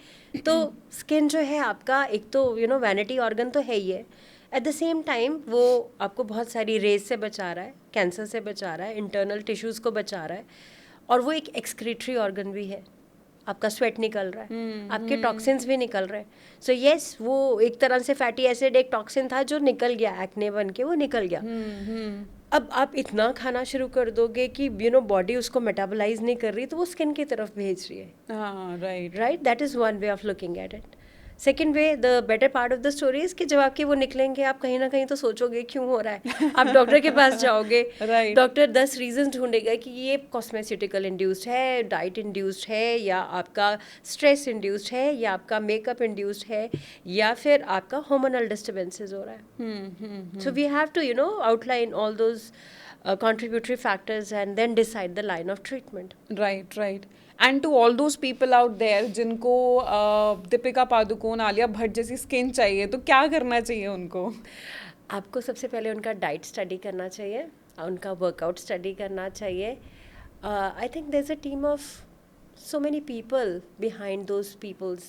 B: तो स्किन जो है आपका, एक तो वैनिटी ऑर्गन तो है ही है, एट द सेम टाइम वो आपको बहुत सारी रेज से बचा रहा है, कैंसर से बचा रहा है, इंटरनल टिश्यूज़ को बचा रहा है, और वो एक एक्सक्रीटरी ऑर्गन भी है. आपका स्वेट निकल रहा है, आपके टॉक्सिन्स भी निकल रहे हैं. सो येस, वो एक तरह से फैटी एसिड एक टॉक्सिन था जो निकल गया, एक्ने बन के वो निकल गया. अब आप इतना खाना शुरू कर दोगे कि बॉडी उसको मेटाबोलाइज नहीं कर रही, तो वो स्किन की तरफ भेज रही है. Right. That is one way of looking at it. Second way, the better part of the story is कि जब आपके वो निकलेंगे, आप कहीं ना कहीं तो सोचोगे क्यों हो रहा है. आप डॉक्टर के पास जाओगे, डॉक्टर 10 रीजन ढूंढेगा कि ये कॉस्मेसिटिकल इंड्यूस्ड है, डाइट इंड्यूस्ड है, या आपका स्ट्रेस इंड्यूस्ड है, या आपका मेकअप इंड्यूस्ड है, या फिर आपका हार्मोनल डिस्टर्बेंसेस हो रहा है. So we have to outline all those contributory factors and then decide the line of treatment.
A: Right. And to all those people out there जिनको दीपिका पादुकोण, आलिया भट्ट जैसी स्किन चाहिए, तो क्या करना चाहिए उनको?
B: आपको सबसे पहले उनका डाइट स्टडी करना चाहिए, उनका वर्कआउट स्टडी करना चाहिए. I think there is a team of so many people behind those people's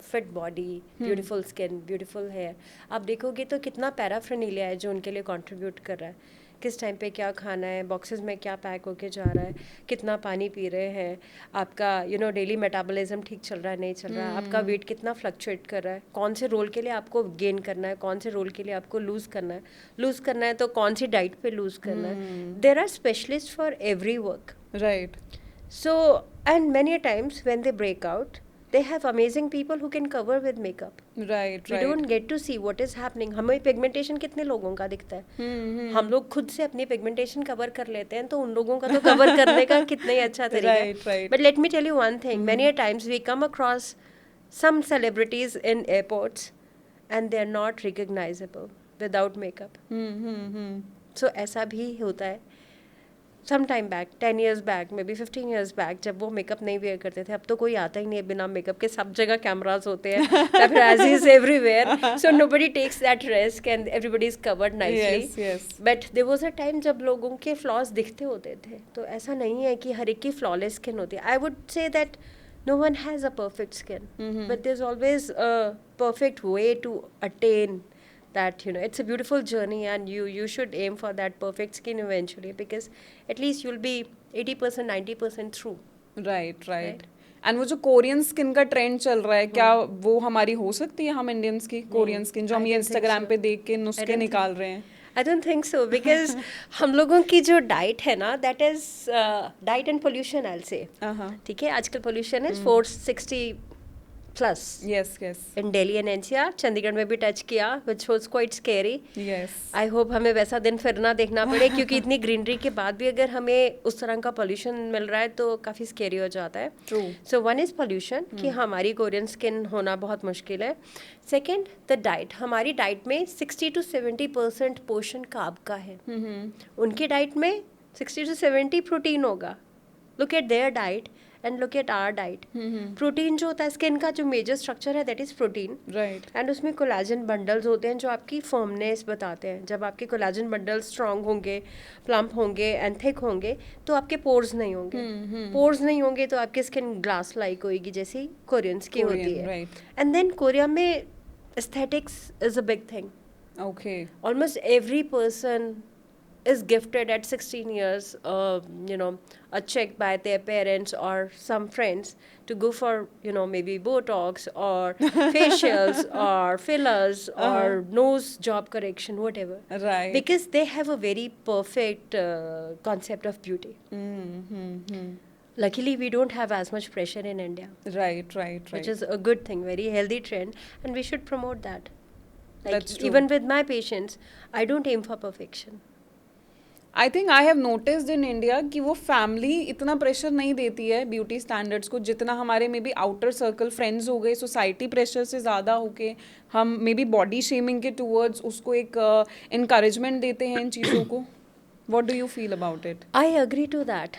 B: fit body, beautiful skin, beautiful hair. आप देखोगे तो कितना पैराफर्नीलिया है जो उनके लिए कंट्रीब्यूट कर रहा है. किस टाइम पे क्या खाना है, बॉक्सेस में क्या पैक होके जा रहा है, कितना पानी पी रहे हैं, आपका डेली मेटाबॉलिज्म ठीक चल रहा है नहीं चल रहा है, आपका वेट कितना फ्लक्चुएट कर रहा है, कौन से रोल के लिए आपको गेन करना है, कौन से रोल के लिए आपको लूज़ करना है तो कौन सी डाइट पे लूज़ करना है. There are specialist for every work.
A: Right.
B: So, and many a times when they break out, they have amazing people who can cover with makeup.
A: Right,
B: We
A: right.
B: don't get to see what is happening. हमें pigmentation कितने लोगों का दिखता है, हम लोग खुद से अपनी पिगमेंटेशन कवर कर लेते हैं, तो उन लोगों का तो कवर करने का कितना ही अच्छा तरीका है.
A: Right, right.
B: But let me tell you one thing, many a times we come across some celebrities in airports and they are not recognizable without makeup. So ऐसा भी होता है. Some time back, 10 years back, maybe 15 years back, जब वो makeup नहीं where करते थे, अब तो कोई आता ही नहीं है बिना मेकअप के, सब जगह कैमरास होते हैं, paparazzi is everywhere, so nobody takes that risk and everybody is covered nicely.
A: Yes, yes.
B: But there was a time जब लोगों के flaws दिखते होते थे, तो ऐसा नहीं है कि हर एक की flawless skin होती है. I would say that no one has a perfect skin, but there's always a perfect way to attain that, you know, it's a beautiful journey and you should aim for that perfect skin eventually, because at least you'll be 80% 90% through.
A: Right right. And वो जो Korean skin का trend चल रहा है, क्या वो हमारी हो सकती है, हम इंडियंस की कोरियन स्किन जो हम ये इंस्टाग्राम पे देख के नुस्खे निकाल रहे हैं?
B: I don't think so, because हम लोगों की जो डाइट है ना, that is diet and pollution, I'll say. ठीक है, आजकल pollution is 460 plus.
A: Yes, yes.
B: In Delhi and NCR, Chandigarh में भी टच किया, which was quite scary.
A: Yes.
B: I hope हमें वैसा दिन फिर ना देखना पड़े, क्योंकि इतनी ग्रीनरी के बाद भी अगर हमें उस तरह का पोल्यूशन मिल रहा है तो काफ़ी स्केरी हो जाता है.
A: True.
B: So one is pollution, कि हमारी कोरियन स्किन होना बहुत मुश्किल है. Second, the diet. हमारी डाइट में 60 to 70% पोर्शन कार्ब का है. उनकी डाइट में 60 to 70 प्रोटीन होगा. Look at their diet and look at our diet. Protein जो होता है स्किन का, जो मेजर स्ट्रक्चर है, that is protein.
A: Right.
B: And उसमें कोलाजन बंडल्स होते हैं जो आपकी फर्मनेस बताते हैं. जब आपके कोलाजन बंडल्स स्ट्रांग होंगे, प्लम्प होंगे एंड थिक होंगे, तो आपके पोर्स नहीं होंगे. पोर्स नहीं होंगे तो आपकी स्किन ग्लास लाइक होगी, जैसी कोरियंस की होती है.
A: right.
B: एंड देन कोरिया में aesthetics is a big thing.
A: Okay.
B: Almost every person is gifted at 16 years, you know, a check by their parents or some friends to go for, you know, maybe Botox or facials or fillers or nose job correction, whatever.
A: Right.
B: Because they have a very perfect concept of beauty. Luckily, we don't have as much pressure in India,
A: Right, right,
B: which
A: right.
B: is a good thing, very healthy trend, and we should promote that. Like,
A: That's true.
B: even with my patients, I don't aim for perfection.
A: I think I have noticed in India कि वो family इतना pressure नहीं देती है beauty standards को, जितना हमारे may be outer circle friends हो गए सोसाइटी प्रेशर से ज़्यादा होके हम मे बी बॉडी शेमिंग के टूवर्ड्स उसको एक इनकरेजमेंट देते हैं इन चीज़ों को. What do you feel about it?
B: I agree to that.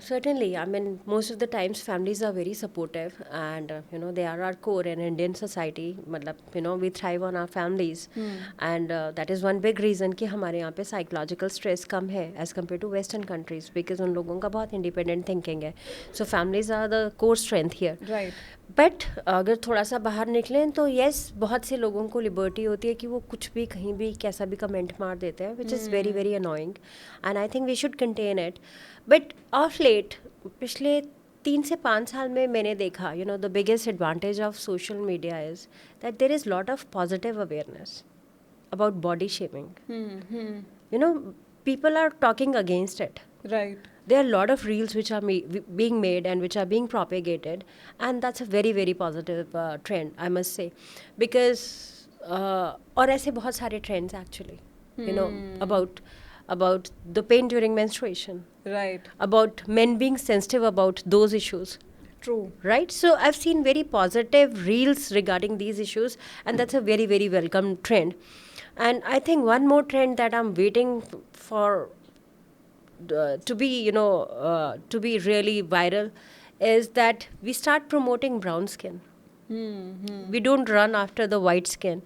B: Certainly, I mean, most of the times families are very supportive, and you know, they are our core in Indian society. मतलब, you know, we thrive on our families, and that is one big reason कि हमारे यहाँ पे psychological stress कम है as compared to Western countries, because उन लोगों का बहुत independent thinking है. So families are the core strength here.
A: Right.
B: But अगर थोड़ा सा बाहर निकलें तो येस, बहुत से लोगों को लिबर्टी होती है कि वो कुछ भी कहीं भी कैसा भी कमेंट मार देते हैं, which is very very annoying, and I think we should contain it. But of late पिछले 3 से 5 साल में मैंने देखा, you know, the biggest advantage of social media is that there is lot of positive awareness about body shaming. You know, people are talking against it.
A: Right.
B: There are a lot of reels which are being made and which are being propagated, and that's a very very positive trend, I must say, because और ऐसे बहुत सारे trends actually, you know, about the pain during menstruation,
A: Right.
B: about men being sensitive about those issues.
A: True.
B: Right? So I've seen very positive reels regarding these issues, and that's a very very welcome trend. And I think one more trend that I'm waiting for to be, you know, to be really viral is that we start promoting brown skin. We don't run after the white skin.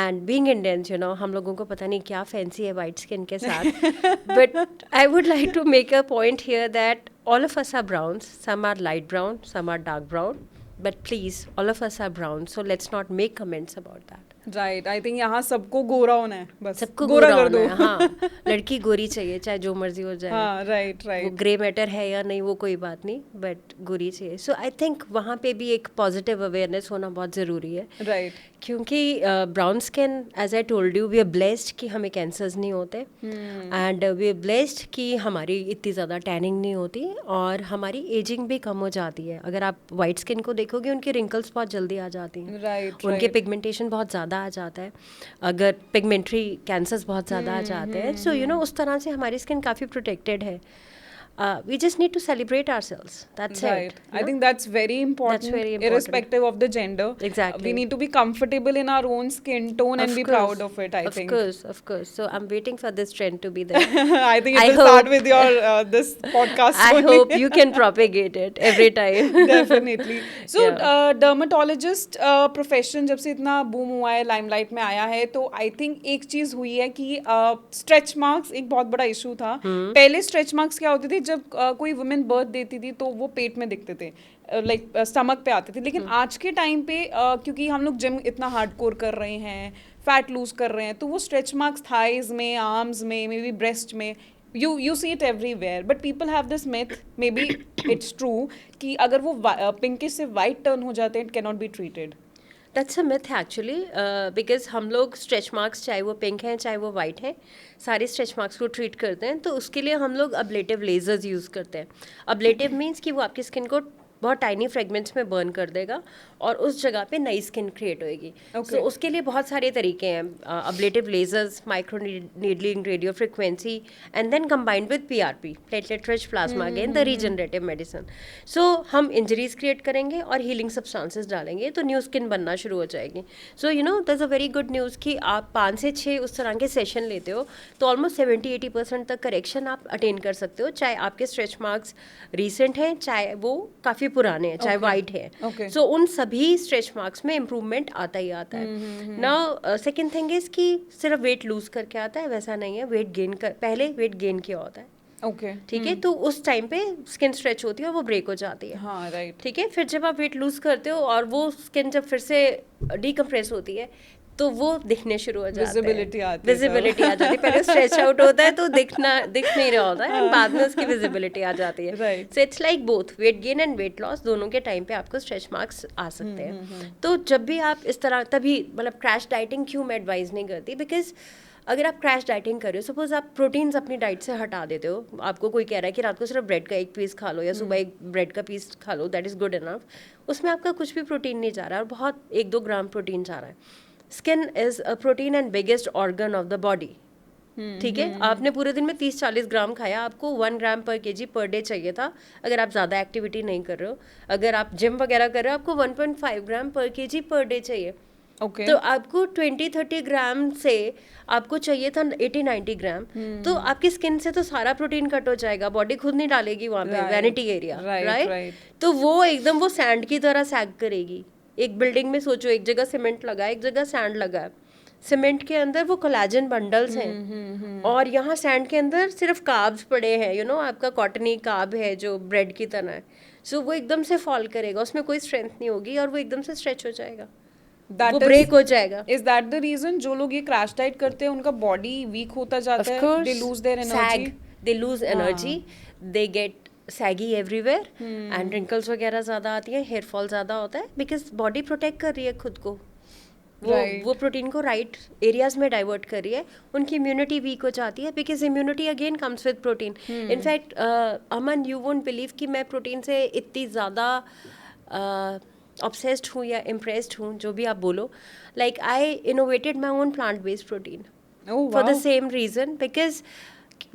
B: And being Indians, you know, हम लोगों को पता नहीं क्या fancy है white skin के साथ. But I would like to make a point here that all of us are browns. Some are light brown, some are dark brown. But please, all of us are brown. So let's not make comments about that.
A: Right, I think यहाँ सबको गोरा होना है, बस
B: सबको
A: गोरा
B: गोरा
A: कर
B: होना
A: दो।
B: है, हाँ। लड़की गोरी चाहिए, चाहे जो मर्जी हो जाए।
A: हाँ, राइट
B: वो
A: राइट
B: ग्रे मैटर है या नहीं वो कोई बात नहीं, बट गोरी चाहिए। सो आई थिंक वहाँ पे भी एक पॉजिटिव अवेयरनेस होना बहुत ज़रूरी है,
A: राइट।
B: क्योंकि brown skin, as I told you, we are blessed कि हमें कैंसर्स नहीं होते, एंड वी आर ब्लेस्ड कि हमारी इतनी ज़्यादा टैनिंग नहीं होती और हमारी एजिंग भी कम हो जाती है। अगर आप वाइट स्किन को देखोगे, उनकी रिंकल्स बहुत जल्दी आ जाती हैं,
A: राइट
B: उनके
A: राइट।
B: पिगमेंटेशन बहुत ज़्यादा आ जाता है, अगर पिगमेंट्री कैंसर्स बहुत ज़्यादा आ जाते हैं। सो उस तरह से हमारी स्किन काफ़ी प्रोटेक्टेड है। We just need to celebrate ourselves. That's
A: Right.
B: it.
A: I think that's very important,
B: That's very important.
A: irrespective of the gender.
B: Exactly.
A: We need to be comfortable in our own skin tone and be proud of it, I think.
B: Of course. So I'm waiting for this trend to be there.
A: I think it
B: I
A: will start
B: hope-
A: with your this podcast
B: I
A: only.
B: hope you can propagate it every time.
A: Definitely. So,
B: Yeah.
A: dermatologist profession जब से इतना boom हुआ है, limelight में आया है, तो I think एक चीज हुई है कि stretch marks एक बहुत बड़ा issue था। पहले stretch marks क्या होते थे, जब कोई वुमेन बर्थ देती थी तो वो पेट में दिखते थे, लाइक स्टमक पे आते थे। लेकिन आज के टाइम पे क्योंकि हम लोग जिम इतना हार्डकोर कर रहे हैं, फैट लूज कर रहे हैं, तो वो स्ट्रेच मार्क्स थाइज में, आर्म्स में, मे बी ब्रेस्ट में, you see it everywhere, but people have this myth, maybe it's true, कि अगर वो पिंकिश से वाइट टर्न हो जाते हैं, it cannot be treated.
B: That's a myth actually, because हम लोग स्ट्रेच मार्क्स, चाहे वो पिंक हैं चाहे वो वाइट हैं, सारे स्ट्रेच मार्क्स को ट्रीट करते हैं। तो उसके लिए हम लोग अब्लेटिव लेजर्स यूज़ करते हैं। अब्लेटिव मीन्स कि वो आपकी स्किन को बहुत टाइनी फ्रेगमेंट्स में बर्न कर देगा और उस जगह पे नई स्किन क्रिएट होएगी।
A: Okay.
B: So, उसके लिए बहुत सारे तरीके हैं, ablative lasers, micro needling, radio frequency, and then combined with PRP, platelet rich plasma, again the regenerative medicine. So हम इंजरीज क्रिएट करेंगे और हीलिंग सब्सटेंसेस डालेंगे तो न्यू स्किन बनना शुरू हो जाएगी। So that's a very good news कि आप 5 से 6 उस तरह के सेशन लेते हो तो ऑलमोस्ट 70-80% तक करेक्शन आप अटेन कर सकते हो, चाहे आपके स्ट्रेच मार्क्स रिसेंट हैं, चाहे वो काफ़ी पुराने हैं, चाहे वाइट है।
A: Okay.
B: सो उन सभी स्ट्रेच मार्क्स में इम्प्रूवमेंट आता ही आता है। नाउ सेकंड थिंग इज कि सिर्फ वेट लूज करके आता है, वैसा नहीं है। वेट गेन कर, पहले वेट गेन किया होता है,
A: Okay.
B: ठीक है, तो उस टाइम पे स्किन स्ट्रेच होती है और वो ब्रेक हो जाती है।
A: हाँ, राइट।
B: ठीक है, फिर जब आप वेट लूज करते हो और वो स्किन जब फिर से डीकम्प्रेस होती है तो वो दिखने शुरू हो जाता है,
A: Visibility आती है
B: विजिबिलिटी आ जाती है। पहले स्ट्रेच आउट होता है तो दिख नहीं रहा होता है, बाद में उसकी विजिबिलिटी आ जाती है।
A: Right.
B: So it's like both weight gain and weight loss, दोनों के टाइम पे आपको स्ट्रेच मार्क्स आ सकते हैं। तो जब भी आप इस तरह, तभी मतलब क्रैश डाइटिंग क्यों मैं एडवाइज नहीं करती, बिकॉज अगर आप क्रैश डाइटिंग कर रहे हो, सपोज आप प्रोटीन्स अपनी डाइट से हटा देते हो, आपको कोई कह रहा है कि रात को सिर्फ ब्रेड का एक पीस खा लो या सुबह एक ब्रेड का पीस खा लो, दैट इज़ गुड इनफ, उसमें आपका कुछ भी प्रोटीन नहीं जा रहा है और बहुत 1-2 ग्राम प्रोटीन जा रहा है। Skin is a protein and biggest organ of the body, ठीक है। आपने पूरे दिन में 30-40 ग्राम खाया, आपको 1 ग्राम पर केजी पर डे चाहिए था अगर आप ज़्यादा एक्टिविटी नहीं कर रहे हो। अगर आप जिम वगैरह कर रहे हो, आपको 1.5 ग्राम पर केजी पर डे चाहिए।
A: Okay.
B: तो आपको 20-30 ग्राम से आपको चाहिए था 80-90 ग्राम, तो आपकी स्किन से तो सारा प्रोटीन कट हो जाएगा, बॉडी खुद नहीं डालेगी वहाँ पे,
A: Right.
B: Vanity area,
A: Right,
B: right.
A: right.
B: तो वो एकदम वो सैंड की तरह सैग करेगी। एक बिल्डिंग में सोचो, एक जगह सीमेंट लगा है, एक जगह सैंड लगा है। सीमेंट के अंदर वो कोलाजन बंडल्स हैं और यहाँ सैंड के अंदर सिर्फ कार्ब्स पड़े हैं, आपका कॉटनी कार्ब है जो ब्रेड की तरह है। सो वो एकदम से फॉल करेगा, उसमें कोई स्ट्रेंथ नहीं होगी और वो एकदम से स्ट्रेच हो जाएगा, वो ब्रेक हो जाएगा।
A: Is that the reason जो लोग ये क्रैश डाइट करते हैं उनका बॉडी वीक होता जाता है, they lose their energy?
B: they lose energy, they get saggy everywhere and wrinkles वगैरह ज़्यादा आती हैं, हेयर फॉल ज़्यादा होता है, बिकॉज बॉडी प्रोटेक्ट कर रही है खुद को, वो प्रोटीन को राइट एरियाज में डाइवर्ट कर रही है, उनकी इम्यूनिटी वीक हो जाती है, because immunity again comes with protein. In fact Aman, you won't believe कि मैं प्रोटीन से इतनी ज़्यादा ऑब्सेस्ड हूँ या इम्प्रेस्ड हूँ, जो भी आप बोलो। Like I innovated my own plant based protein for the same reason, because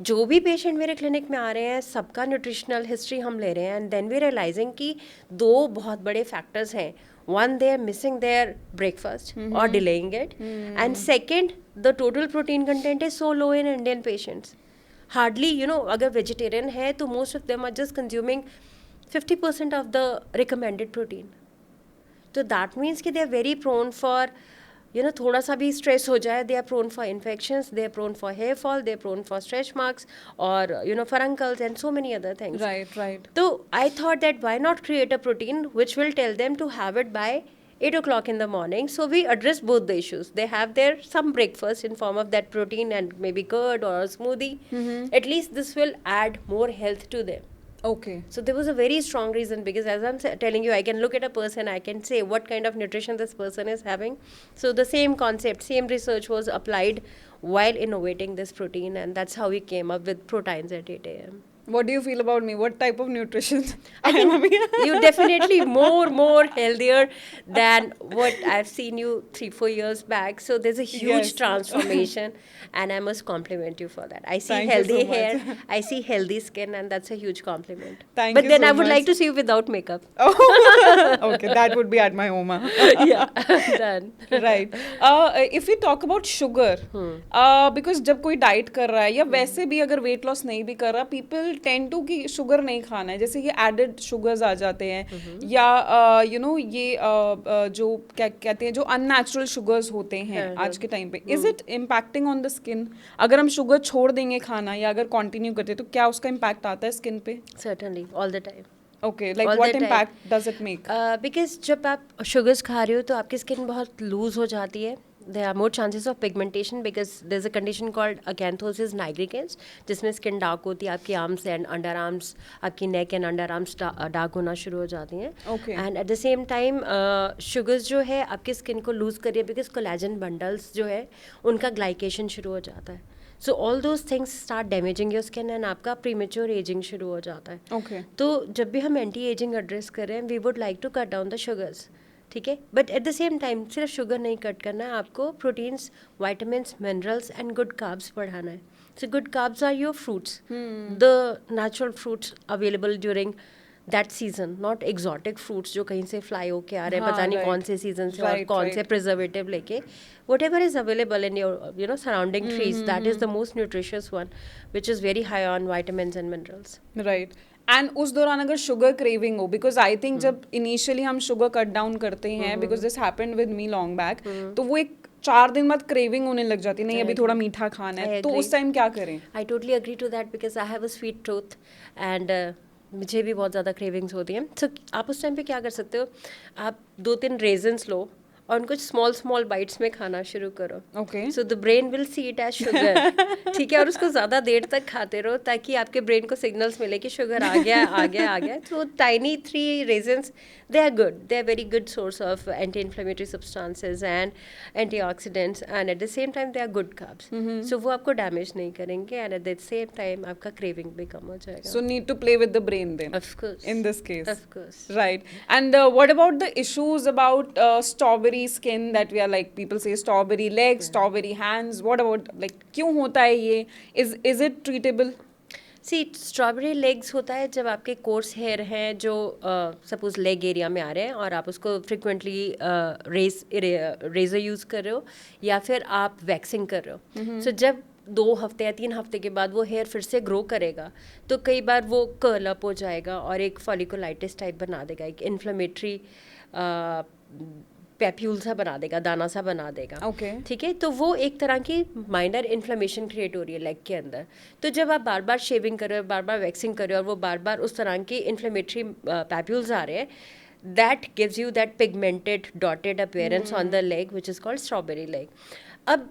B: जो भी पेशेंट मेरे क्लिनिक में आ रहे हैं सबका न्यूट्रिशनल हिस्ट्री हम ले रहे हैं, एंड देन वी रियलाइजिंग कि 2 बहुत बड़े फैक्टर्स हैं। One, they are missing their breakfast or delaying it. And second, the total protein content is so low in Indian patients. Hardly, अगर vegetarian है तो most of them are just consuming 50% of the recommended protein. So that means कि they are very prone for, थोड़ा सा भी stress हो जाए, they are prone for infections, they are prone for hair fall, they are prone for stretch marks, or furuncles and so many other things.
A: Right.
B: So I thought that why not create a protein which will tell them to have it by 8 o'clock in the morning. So we address both the issues. They have their some breakfast in form of that protein and maybe curd or a smoothie. At least this will add more health to them.
A: Okay.
B: So there was a very strong reason, because as I'm telling you, I can look at a person, I can say what kind of nutrition this person is having. So the same concept, same research was applied while innovating this protein, and that's how we came up with proteins at 8 a.m.
A: What do you feel about me? What type of nutrition?
B: I think you definitely more healthier than what I've seen you 3-4 years back. So there's a huge
A: Yes.
B: transformation, and I must compliment you for that. I see
A: Thank you
B: healthy
A: so much.
B: hair, I see healthy skin, and that's a huge compliment.
A: Thank
B: but
A: you
B: then
A: so
B: I would
A: much.
B: like to see you without makeup.
A: Oh, okay, that would be at my home.
B: Yeah, done.
A: Right. If we talk about sugar, because जब कोई diet कर रहा है या वैसे भी अगर weight loss नहीं भी कर रहा, पीपल टेंड टू कि शुगर नहीं खाना है, जैसे ये एडेड शुगर्स आ जाते हैं या ये जो क्या कहते हैं जो अननेचुरल शुगर्स होते हैं आज के टाइम पे, is it impacting on the skin? अगर हम शुगर छोड़ देंगे खाना या अगर कंटिन्यू करते हैं तो क्या उसका इम्पैक्ट आता है स्किन पे?
B: Certainly, all the time.
A: Okay, like
B: All
A: what
B: the time.
A: Impact does it make?
B: Because जब आप शुगर्स खा रहे हो तो आपकी स्किन बहुत लूज हो जाती है. There are more chances of pigmentation, because there is a condition called acanthosis nigricans, जिसमें स्किन डार्क होती है, आपकी आर्म्स एंड अंडर आर्म्स, आपकी neck and under arms dark होना शुरू हो जाती हैं.
A: Okay.
B: And eight the same time sugars जो है आपकी स्किन को लूज करिए, बिकॉज कोलेजन बंडल्स जो है उनका ग्लाइकेशन शुरू हो जाता है. So all those things start damaging your skin, and आपका प्रीमेच्योर एजिंग शुरू हो जाता है.
A: ओके.
B: तो जब भी हम एंटी एजिंग एड्रेस कर रहे हैं, we would like to cut down the sugars, ठीक है. But at the same time सिर्फ शुगर नहीं कट करना है, आपको proteins, vitamins, minerals and good carbs बढ़ाना है. So good carbs are your fruits, the natural fruits available during that season, not exotic fruits जो कहीं से फ्लाई होके आ रहे हैं,
A: हाँ,
B: पता नहीं
A: right.
B: कौन से सीजन से और
A: Right,
B: कौन
A: right.
B: से प्रिजर्वेटिव लेके. whatever is available in your surrounding trees, that is the most nutritious one, which is very high on vitamins and minerals.
A: Right. And उस दौरान अगर शुगर क्रेविंग हो, बिकॉज आई थिंक जब initially हम sugar cut down करते हैं, because this happened with me long back, तो वो एक 4 दिन बाद क्रेविंग होने लग जाती है, नहीं अभी थोड़ा मीठा खाना है, तो उस टाइम क्या करें?
B: I totally agree to that because I have a sweet tooth and मुझे भी बहुत ज़्यादा क्रेविंग्स होती हैं. तो आप उस टाइम पे क्या कर सकते हो, आप 2-3 रेजन्स लो और उनको स्मॉल बाइट्स में खाना शुरू करो.
A: Okay.
B: So the brain will see it as sugar, ठीक है, और उसको ज़्यादा देर तक खाते रहो ताकि आपके ब्रेन को सिग्नल्स मिले कि शुगर आ गया. तो tiny 3 reasons, they are good, they are very good source of anti-inflammatory substances and antioxidants, and at the same time they are good carbs. So वो आपको डैमेज नहीं करेंगे, and at the same time आपका craving भी कम हो जाएगा.
A: So need to play with the brain then.
B: Of course.
A: In this case.
B: Of course.
A: Right. And what about the issues about strawberry skin that we are like, people say strawberry legs, strawberry hands. What about like क्यों होता है ये? Is it treatable?
B: See strawberry legs होता है जब आपके course hair हैं जो सपोज लेग एरिया में आ रहे हैं और आप उसको फ्रिक्वेंटली रेजर यूज़ कर रहे हो या फिर आप वैक्सिंग कर रहे हो. सो जब 2 हफ्ते या 3 हफ्ते के बाद वो हेयर फिर से ग्रो करेगा तो कई बार वो कर्ल अप हो जाएगा और एक फॉलिकुलाइटिस टाइप बना देगा, एक इन्फ्लेमेटरी पैप्यूल सा बना देगा, दाना सा बना देगा.
A: Okay.
B: ठीक है, तो वो एक तरह की माइनर इन्फ्लेमेशन क्रिएट हो रही है लेग के अंदर. तो जब आप बार बार शेविंग कर रहे हो, बार बार वैक्सिंग कर रहे हो और वो बार बार उस तरह की इन्फ्लेमेटरी पैप्यूल्स आ रहे हैं, that gives you that pigmented dotted appearance on the leg, which is called strawberry leg. अब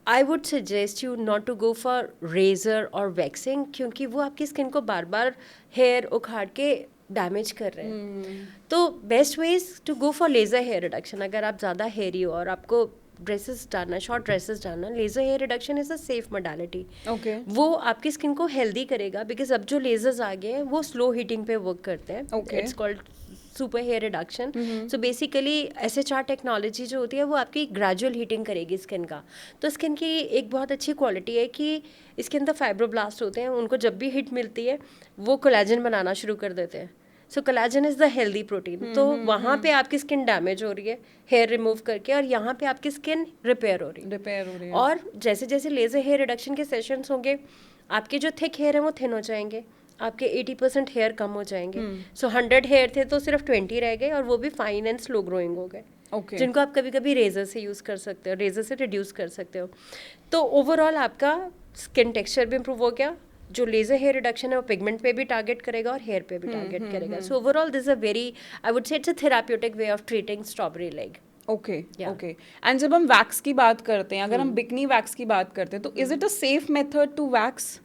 B: I would suggest you not to go for razor or waxing क्योंकि वो आपकी स्किन को बार बार हेयर उखाड़ के डैमेज कर रहे हैं. तो best way is to go for laser hair reduction. अगर आप ज़्यादा हेयरी हो और आपको ड्रेसेस डालना, शॉर्ट ड्रेसेस डालना, laser hair reduction is a safe modality.
A: Okay.
B: वो आपकी स्किन को हेल्दी करेगा बिकॉज अब जो लेजर्स आ गए हैं वो स्लो हीटिंग पे वर्क करते हैं.
A: Okay.
B: It's called super hair reduction. So basically SHR technology जो होती है वो आपकी ग्रेजुअल हीटिंग करेगी स्किन का. तो स्किन की एक बहुत अच्छी क्वालिटी है कि इसके अंदर फाइब्रोब्लास्ट होते हैं, उनको जब भी हीट मिलती है वो कोलेजन बनाना शुरू कर देते हैं. So collagen is the healthy protein. तो वहाँ पे आपकी स्किन डैमेज हो रही है हेयर रिमूव करके और यहाँ पे आपकी स्किन रिपेयर हो रही है. और जैसे जैसे लेज़र हेयर रिडक्शन के सेशंस होंगे आपके जो थिक हेयर है वो थिन हो जाएंगे, आपके 80% हेयर कम हो जाएंगे. सो 100 हेयर थे तो सिर्फ 20 रह गए और वो भी फाइन एंड स्लो ग्रोइंग हो गए.
A: Okay.
B: जिनको आप कभी कभी रेजर से यूज़ कर सकते हो, रेजर से रिड्यूस कर सकते हो. तो ओवरऑल आपका स्किन टेक्सचर भी इम्प्रूव हो गया, जो लेजर हेयर रिडक्शन है वो पिगमेंट पे भी टारगेट करेगा और हेयर पे भी टारगेट करेगा. So overall this a very, I would say it's a therapeutic way of treating strawberry leg.
A: Okay
B: Yeah.
A: Okay. And जब हम वैक्स की बात करते हैं, अगर हम बिकनी वैक्स की बात करते हैं, तो is it a safe method to wax?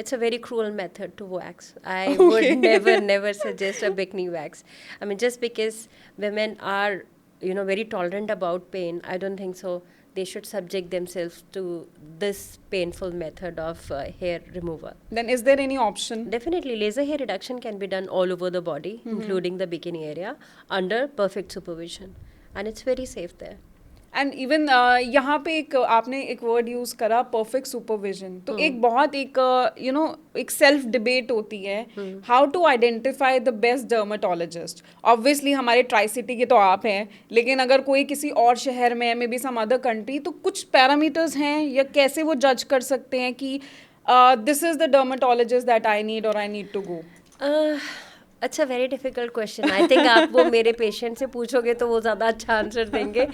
B: It's a very cruel method to wax. I
A: Okay.
B: would never suggest a bikini wax. I mean, just because women are, very tolerant about pain, I don't think so. They should subject themselves to this painful method of hair removal.
A: Then is there any option?
B: Definitely, laser hair reduction can be done all over the body, including the bikini area, under perfect supervision. And it's very safe there.
A: And even यहाँ पे एक आपने एक word use करा, perfect supervision. तो एक बहुत एक एक सेल्फ डिबेट होती है, how to identify the best dermatologist. Obviously हमारे ट्राई सिटी के तो आप हैं, लेकिन अगर कोई किसी और शहर में है, maybe some other country, तो कुछ पैरामीटर्स हैं या कैसे वो जज कर सकते हैं कि this is the dermatologist that I need और आई नीड टू गो?
B: अच्छा, very difficult question. I think आप वो मेरे पेशेंट से पूछोगे तो वो ज़्यादा अच्छा आंसर देंगे.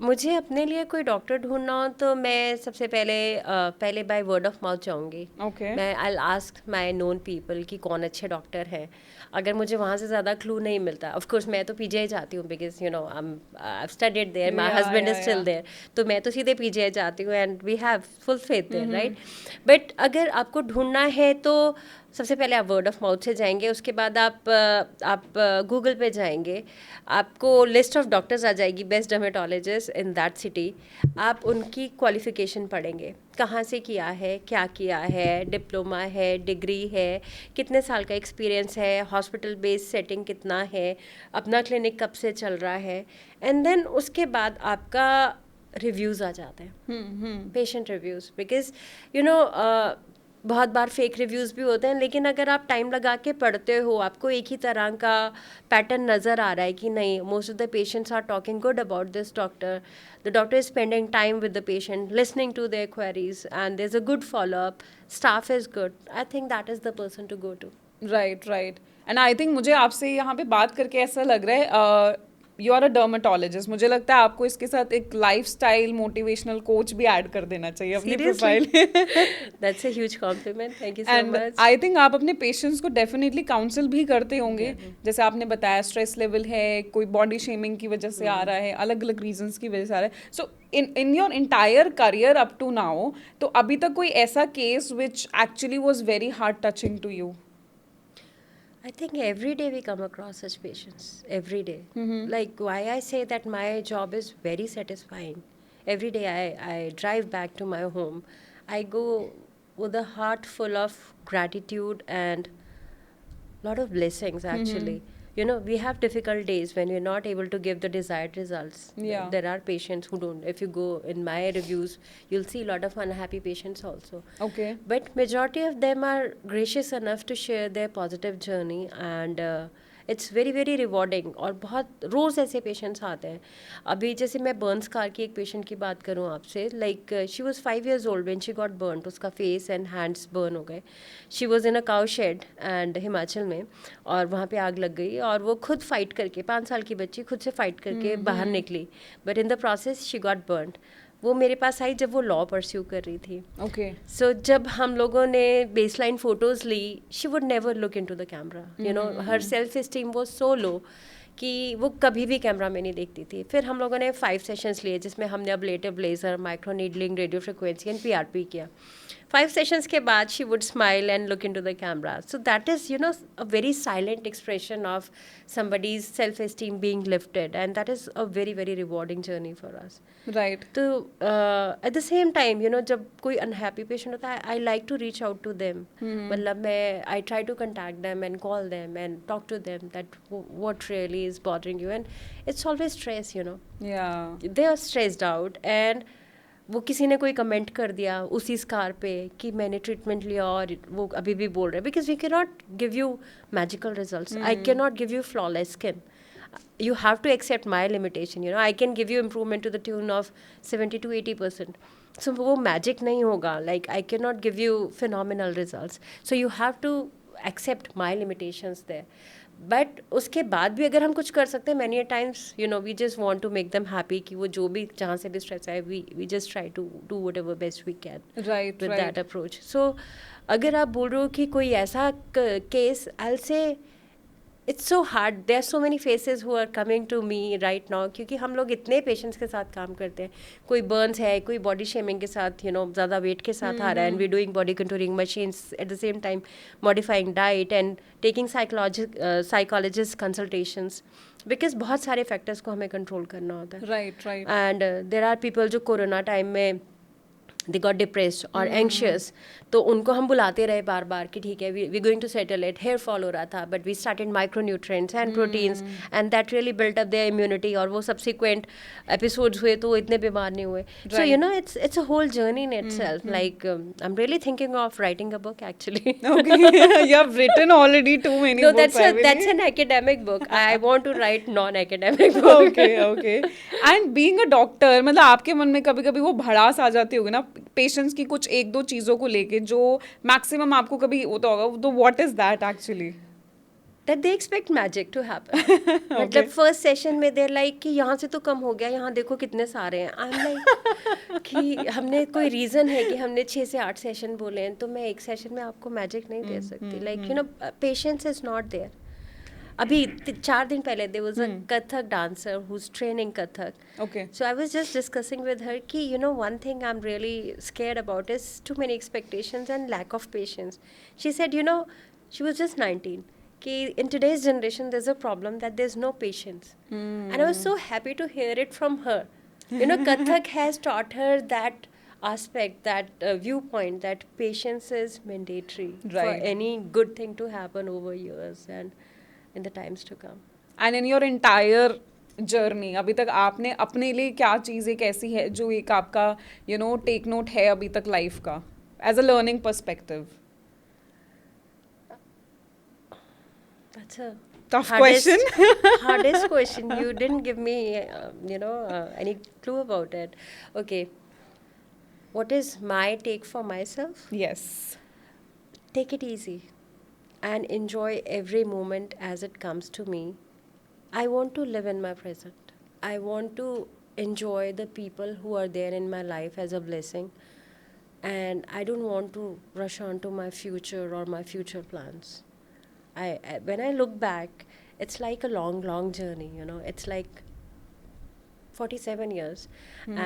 B: मुझे अपने लिए कोई डॉक्टर ढूंढना हो तो मैं सबसे पहले बाय वर्ड ऑफ माउथ जाऊंगी.
A: Okay.
B: मैं I ask my known people कि कौन अच्छे डॉक्टर हैं. अगर मुझे वहाँ से ज़्यादा क्लू नहीं मिलता, ऑफ कोर्स मैं तो पीजीआई जाती हूँ because I studied there, my husband is still there, तो मैं तो सीधे पीजीआई जाती हूँ and we have full faith there, right. But अगर आपको ढूंढना है तो सबसे पहले आप वर्ड ऑफ माउथ से जाएंगे. उसके बाद आप गूगल पे जाएंगे, आपको लिस्ट ऑफ डॉक्टर्स आ जाएगी, best dermatologist in that city. आप उनकी क्वालिफिकेशन पढ़ेंगे, कहाँ से किया है, क्या किया है, डिप्लोमा है, डिग्री है, कितने साल का एक्सपीरियंस है, हॉस्पिटल बेस्ड सेटिंग कितना है, अपना क्लिनिक कब से चल रहा है. एंड देन उसके बाद आपका रिव्यूज़ आ जाते हैं, पेशेंट रिव्यूज़. बिकॉज बहुत बार फेक रिव्यूज़ भी होते हैं, लेकिन अगर आप टाइम लगा के पढ़ते हो, आपको एक ही तरह का पैटर्न नज़र आ रहा है कि नहीं, most of the patients are talking good about this doctor, the doctor is spending time with the patient, listening to their queries, and there is a good followup, staff is good, I think that is the person to go to.
A: Right right. And I think मुझे आपसे यहाँ पे बात करके ऐसा लग रहा है, यू आर अ डर्मेटोलॉजिस्ट. मुझे लगता है आपको इसके साथ एक लाइफस्टाइल मोटिवेशनल कोच भी ऐड कर देना चाहिए अपनी profile.
B: That's a huge complement, thank you so much.
A: I think आप अपने पेशेंट्स को डेफिनेटली काउंसिल भी करते होंगे. जैसे आपने बताया स्ट्रेस लेवल है, कोई बॉडी शेमिंग की वजह से आ रहा है, अलग अलग रीजंस की वजह से आ रहा है. So in your entire career up to now, तो अभी तक कोई ऐसा case which actually was very heart touching to you?
B: I think every day we come across such patients. Every day. Like, why I say that my job is very satisfying. Every day I drive back to my home. I go with a heart full of gratitude and lot of blessings, actually. We have difficult days when we're not able to give the desired results.
A: Yeah.
B: There are patients who don't. If you go in my reviews, you'll see a lot of unhappy patients also.
A: Okay.
B: But majority of them are gracious enough to share their positive journey, and it's very very rewarding. और बहुत रोज़ ऐसे patients आते हैं. अभी जैसे मैं burn scar की एक पेशेंट की बात करूँ आपसे, like she was 5 years old when she got burn. उसका फेस एंड हैंड्स बर्न हो गए. She was in a cow shade and Himachal में, और वहाँ पे आग लग गई, और वो खुद फाइट करके, 5 साल की बच्ची खुद से फाइट करके बाहर निकली, but in the process she got burn. वो मेरे पास आई जब वो लॉ परस्यू कर रही थी.
A: ओके.
B: सो जब हम लोगों ने बेसलाइन फोटोज ली, she would never look into the camera. हर सेल्फ एस्टीम वो सो लो कि वो कभी भी कैमरा में नहीं देखती थी. फिर हम लोगों ने 5 सेशंस लिए, जिसमें हमने ablative laser, micro needling, radio frequency and PRP किया. 5 सेशंस के बाद she would smile and look into the camera. So that is a very silent expression of somebody's self-esteem being lifted, and that is a very very rewarding journey for us.
A: Right.
B: तो at the same time, जब कोई unhappy patient होता है, I like to reach out to them. मतलब I try to contact them and call them and talk to them that what really is bothering you, and it's always stress.
A: Yeah.
B: They are stressed out, and वो किसी ने कोई comment कर दिया उसी scar पे कि मैंने ट्रीटमेंट लिया और वो अभी भी बोल रहे हैं, because we can not give you magical results. I can not give you flawless skin. You have to accept my limitation. I can give you improvement to the tune of 70 to 80%. So वो magic नहीं होगा. Like, I cannot give you phenomenal results. So you have to accept my limitations there. But उसके बाद भी अगर हम कुछ कर सकते हैं, many times you know we just want to make them happy कि वो जो भी जहाँ से भी स्ट्रेस आए, we just try to do whatever best we can
A: right
B: with
A: right
B: that approach. So अगर आप बोल रहे हो कि कोई ऐसा केस, I will say it's so hard. There are so many faces who are coming to me right now, क्योंकि हम लोग इतने पेशेंट्स के साथ काम करते हैं. कोई बर्न्स है, कोई बॉडी शेमिंग के साथ, यू नो ज़्यादा वेट के साथ आ रहा है, and we doing body contouring machines at the same time, modifying diet and taking psychologist consultations, because बहुत सारे फैक्टर्स को हमें कंट्रोल करना होता है.
A: Right right
B: and there are people जो कोरोना टाइम में दे गॉट डिप्रेस्ड और एंशियस, तो उनको हम बुलाते रहे बार बार कि ठीक है, we going to settle it. Hair fall हो रहा था, but we started micronutrients and proteins, and that really built up their immunity. और वो सब्सिक्वेंट एपिसोड्स हुए तो वो इतने बीमार नहीं हुए. So you know it's a whole journey in itself. Like I am really thinking of writing a book actually.
A: Okay, you have written already too many
B: No,
A: books, I
B: that's
A: believe.
B: an academic book. I want to write non-academic book.
A: Okay, okay. And being a doctor, मतलब आपके मन में कभी कभी वो भड़ास आ जाती होगी ना पेशेंट्स की कुछ एक दो चीजों को लेके जो मैक्सिमम आपको कभी होता होगा, तो what is that actually?
B: That they expect magic to happen. मतलब फर्स्ट सेशन में देर लाइक कि यहाँ से तो कम हो गया, यहाँ देखो कितने सारे हैं. आई एम लाइक कि हमने कोई रीज़न है कि हमने 6 से 8 सेशन बोले हैं, तो मैं एक सेशन में आपको मैजिक नहीं दे सकती. Like you know patience is not there. अभी 4 दिन पहले there was a Kathak dancer who is training Kathak.
A: Okay.
B: So I was just discussing with her कि you know one thing I'm really scared about is too many expectations and lack of patience. She said, you know, she was just 19, कि in today's generation there's a problem that there's no patience. And I was so happy to hear it from her. You know, Kathak has taught her that aspect, that viewpoint, that patience is mandatory for
A: Right.
B: any good thing to happen over years and in the times to come.
A: And in your entire journey अभी तक आपने अपने लिए क्या चीज़ एक ऐसी है जो एक आपका यू नो टेक नोट है अभी तक लाइफ का as a learning perspective?
B: That's a
A: Tough
B: hardest,
A: question.
B: hardest question. You didn't give me, any clue about it. Okay. What is my take for myself?
A: Yes.
B: Take it easy and enjoy every moment as it comes to me. I want to live in my present. I want to enjoy the people who are there in my life as a blessing. And I don't want to rush on to my future or my future plans. When I look back, it's like a long, long journey, you know. It's like 47 years.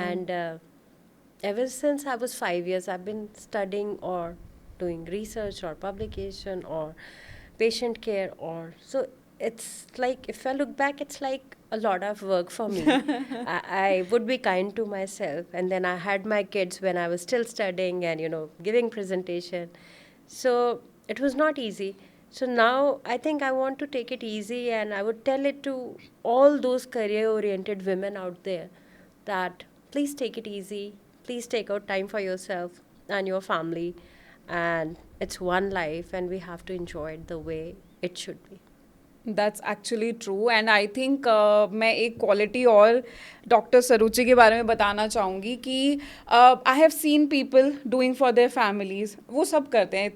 B: And ever since I was 5 years, I've been studying or doing research or publication or patient care or so it's like if I look back, it's like a lot of work for me. I would be kind to myself, and then I had my kids when I was still studying and you know giving presentation, so it was not easy. So now I think I want to take it easy, and I would tell it to all those career oriented women out there that please take it easy, please take out time for yourself and your family, and it's one life and we have to enjoy it the way it should be.
A: That's actually true and I think मैं एक quality और doctor Saruchi के बारे में बताना चाहूँगी कि I have seen people doing for their families. वो सब करते हैं,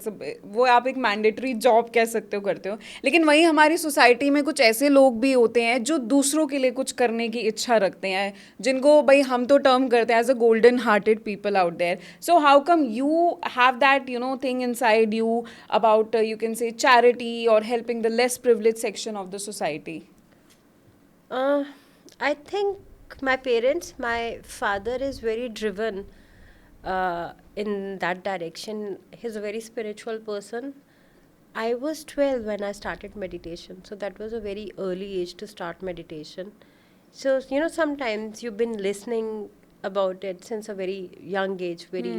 A: वो आप एक मैंडेटरी जॉब कह सकते हो करते हो, लेकिन वहीं हमारी सोसाइटी में कुछ ऐसे लोग भी होते हैं जो दूसरों के लिए कुछ करने की इच्छा रखते हैं, जिनको भाई हम तो टर्म करते हैं as a golden hearted people out there. So how come you have that you know thing inside you about you can say charity और helping the less privilege section of the society?
B: I think my parents, my father is very driven in that direction. He's a very spiritual person. I was 12 when I started meditation, so that was a very early age to start meditation. So, you know, sometimes you've been listening about it since a very young age, very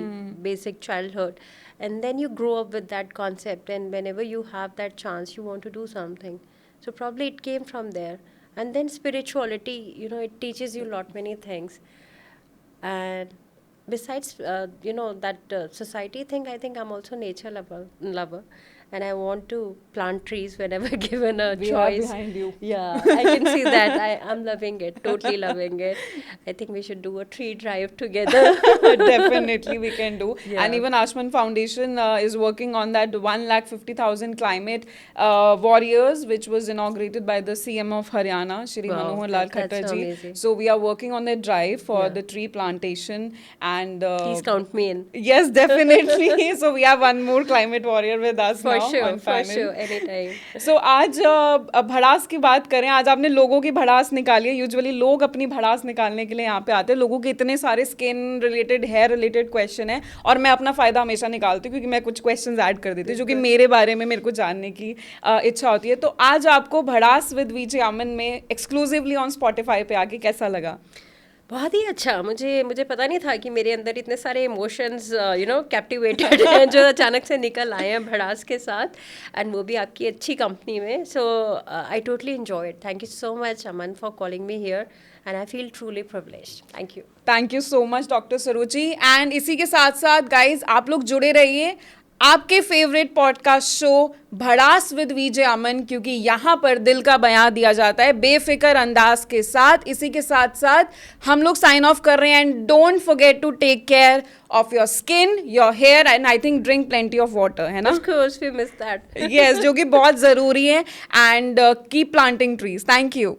B: basic childhood, and then you grow up with that concept, and whenever you have that chance, you want to do something. So probably it came from there. And then spirituality, you know, it teaches you a lot many things. And besides, you know, that society thing, I think I'm also nature lover. and I want to plant trees whenever given a
A: We are
B: choice.
A: behind you.
B: Yeah, I can see that. I'm loving it, totally loving it. I think we should do a tree drive together.
A: Definitely we can do.
B: Yeah.
A: And even Ashman Foundation is working on that 1,50,000 climate warriors, which was inaugurated by the CM of Haryana, Shri
B: Wow,
A: Manohar Lal
B: that's
A: Khattar ji.
B: amazing.
A: So we are working on that drive for
B: Yeah.
A: the tree plantation, and
B: Please count me in.
A: yes, definitely. So we have one more climate warrior with us
B: For
A: now
B: sure,
A: on
B: for
A: panel.
B: sure, anytime.
A: सो आज भड़ास की बात करें, आज आपने लोगों की भड़ास निकाली है. यूजुअली लोग अपनी भड़ास निकालने के लिए यहाँ पे आते हैं. लोगों के इतने सारे skin related, hair related question है, और मैं अपना फ़ायदा हमेशा निकालती हूँ क्योंकि मैं कुछ क्वेश्चंस ऐड कर देती हूँ जो कि मेरे बारे में मेरे को जानने की इच्छा होती है. तो आज आपको भड़ास विद वीजे अमन में एक्सक्लूसिवली ऑन स्पॉटिफाई पे आके कैसा लगा?
B: बहुत ही अच्छा. मुझे पता नहीं था कि मेरे अंदर इतने सारे इमोशंस कैप्टिवेटेड हैं जो अचानक से निकल आए हैं भड़ास के साथ, एंड वो भी आपकी अच्छी कंपनी में. So I totally enjoy it. Thank you so much Aman for calling me here, and I feel truly privileged. Thank you.
A: Thank you so much doctor Saroji. एंड इसी के साथ साथ गाइज आप लोग जुड़े रहिए आपके फेवरेट पॉडकास्ट शो भड़ास विद वीजे अमन, क्योंकि यहाँ पर दिल का बयां दिया जाता है बेफिक्र अंदाज के साथ. इसी के साथ साथ हम लोग साइन ऑफ कर रहे हैं. And don't forget to take care of your skin, your hair, and I think drink plenty of water, है ना?
B: Of course, we missed that.
A: Yes, जो कि बहुत ज़रूरी है. And keep planting trees. Thank you.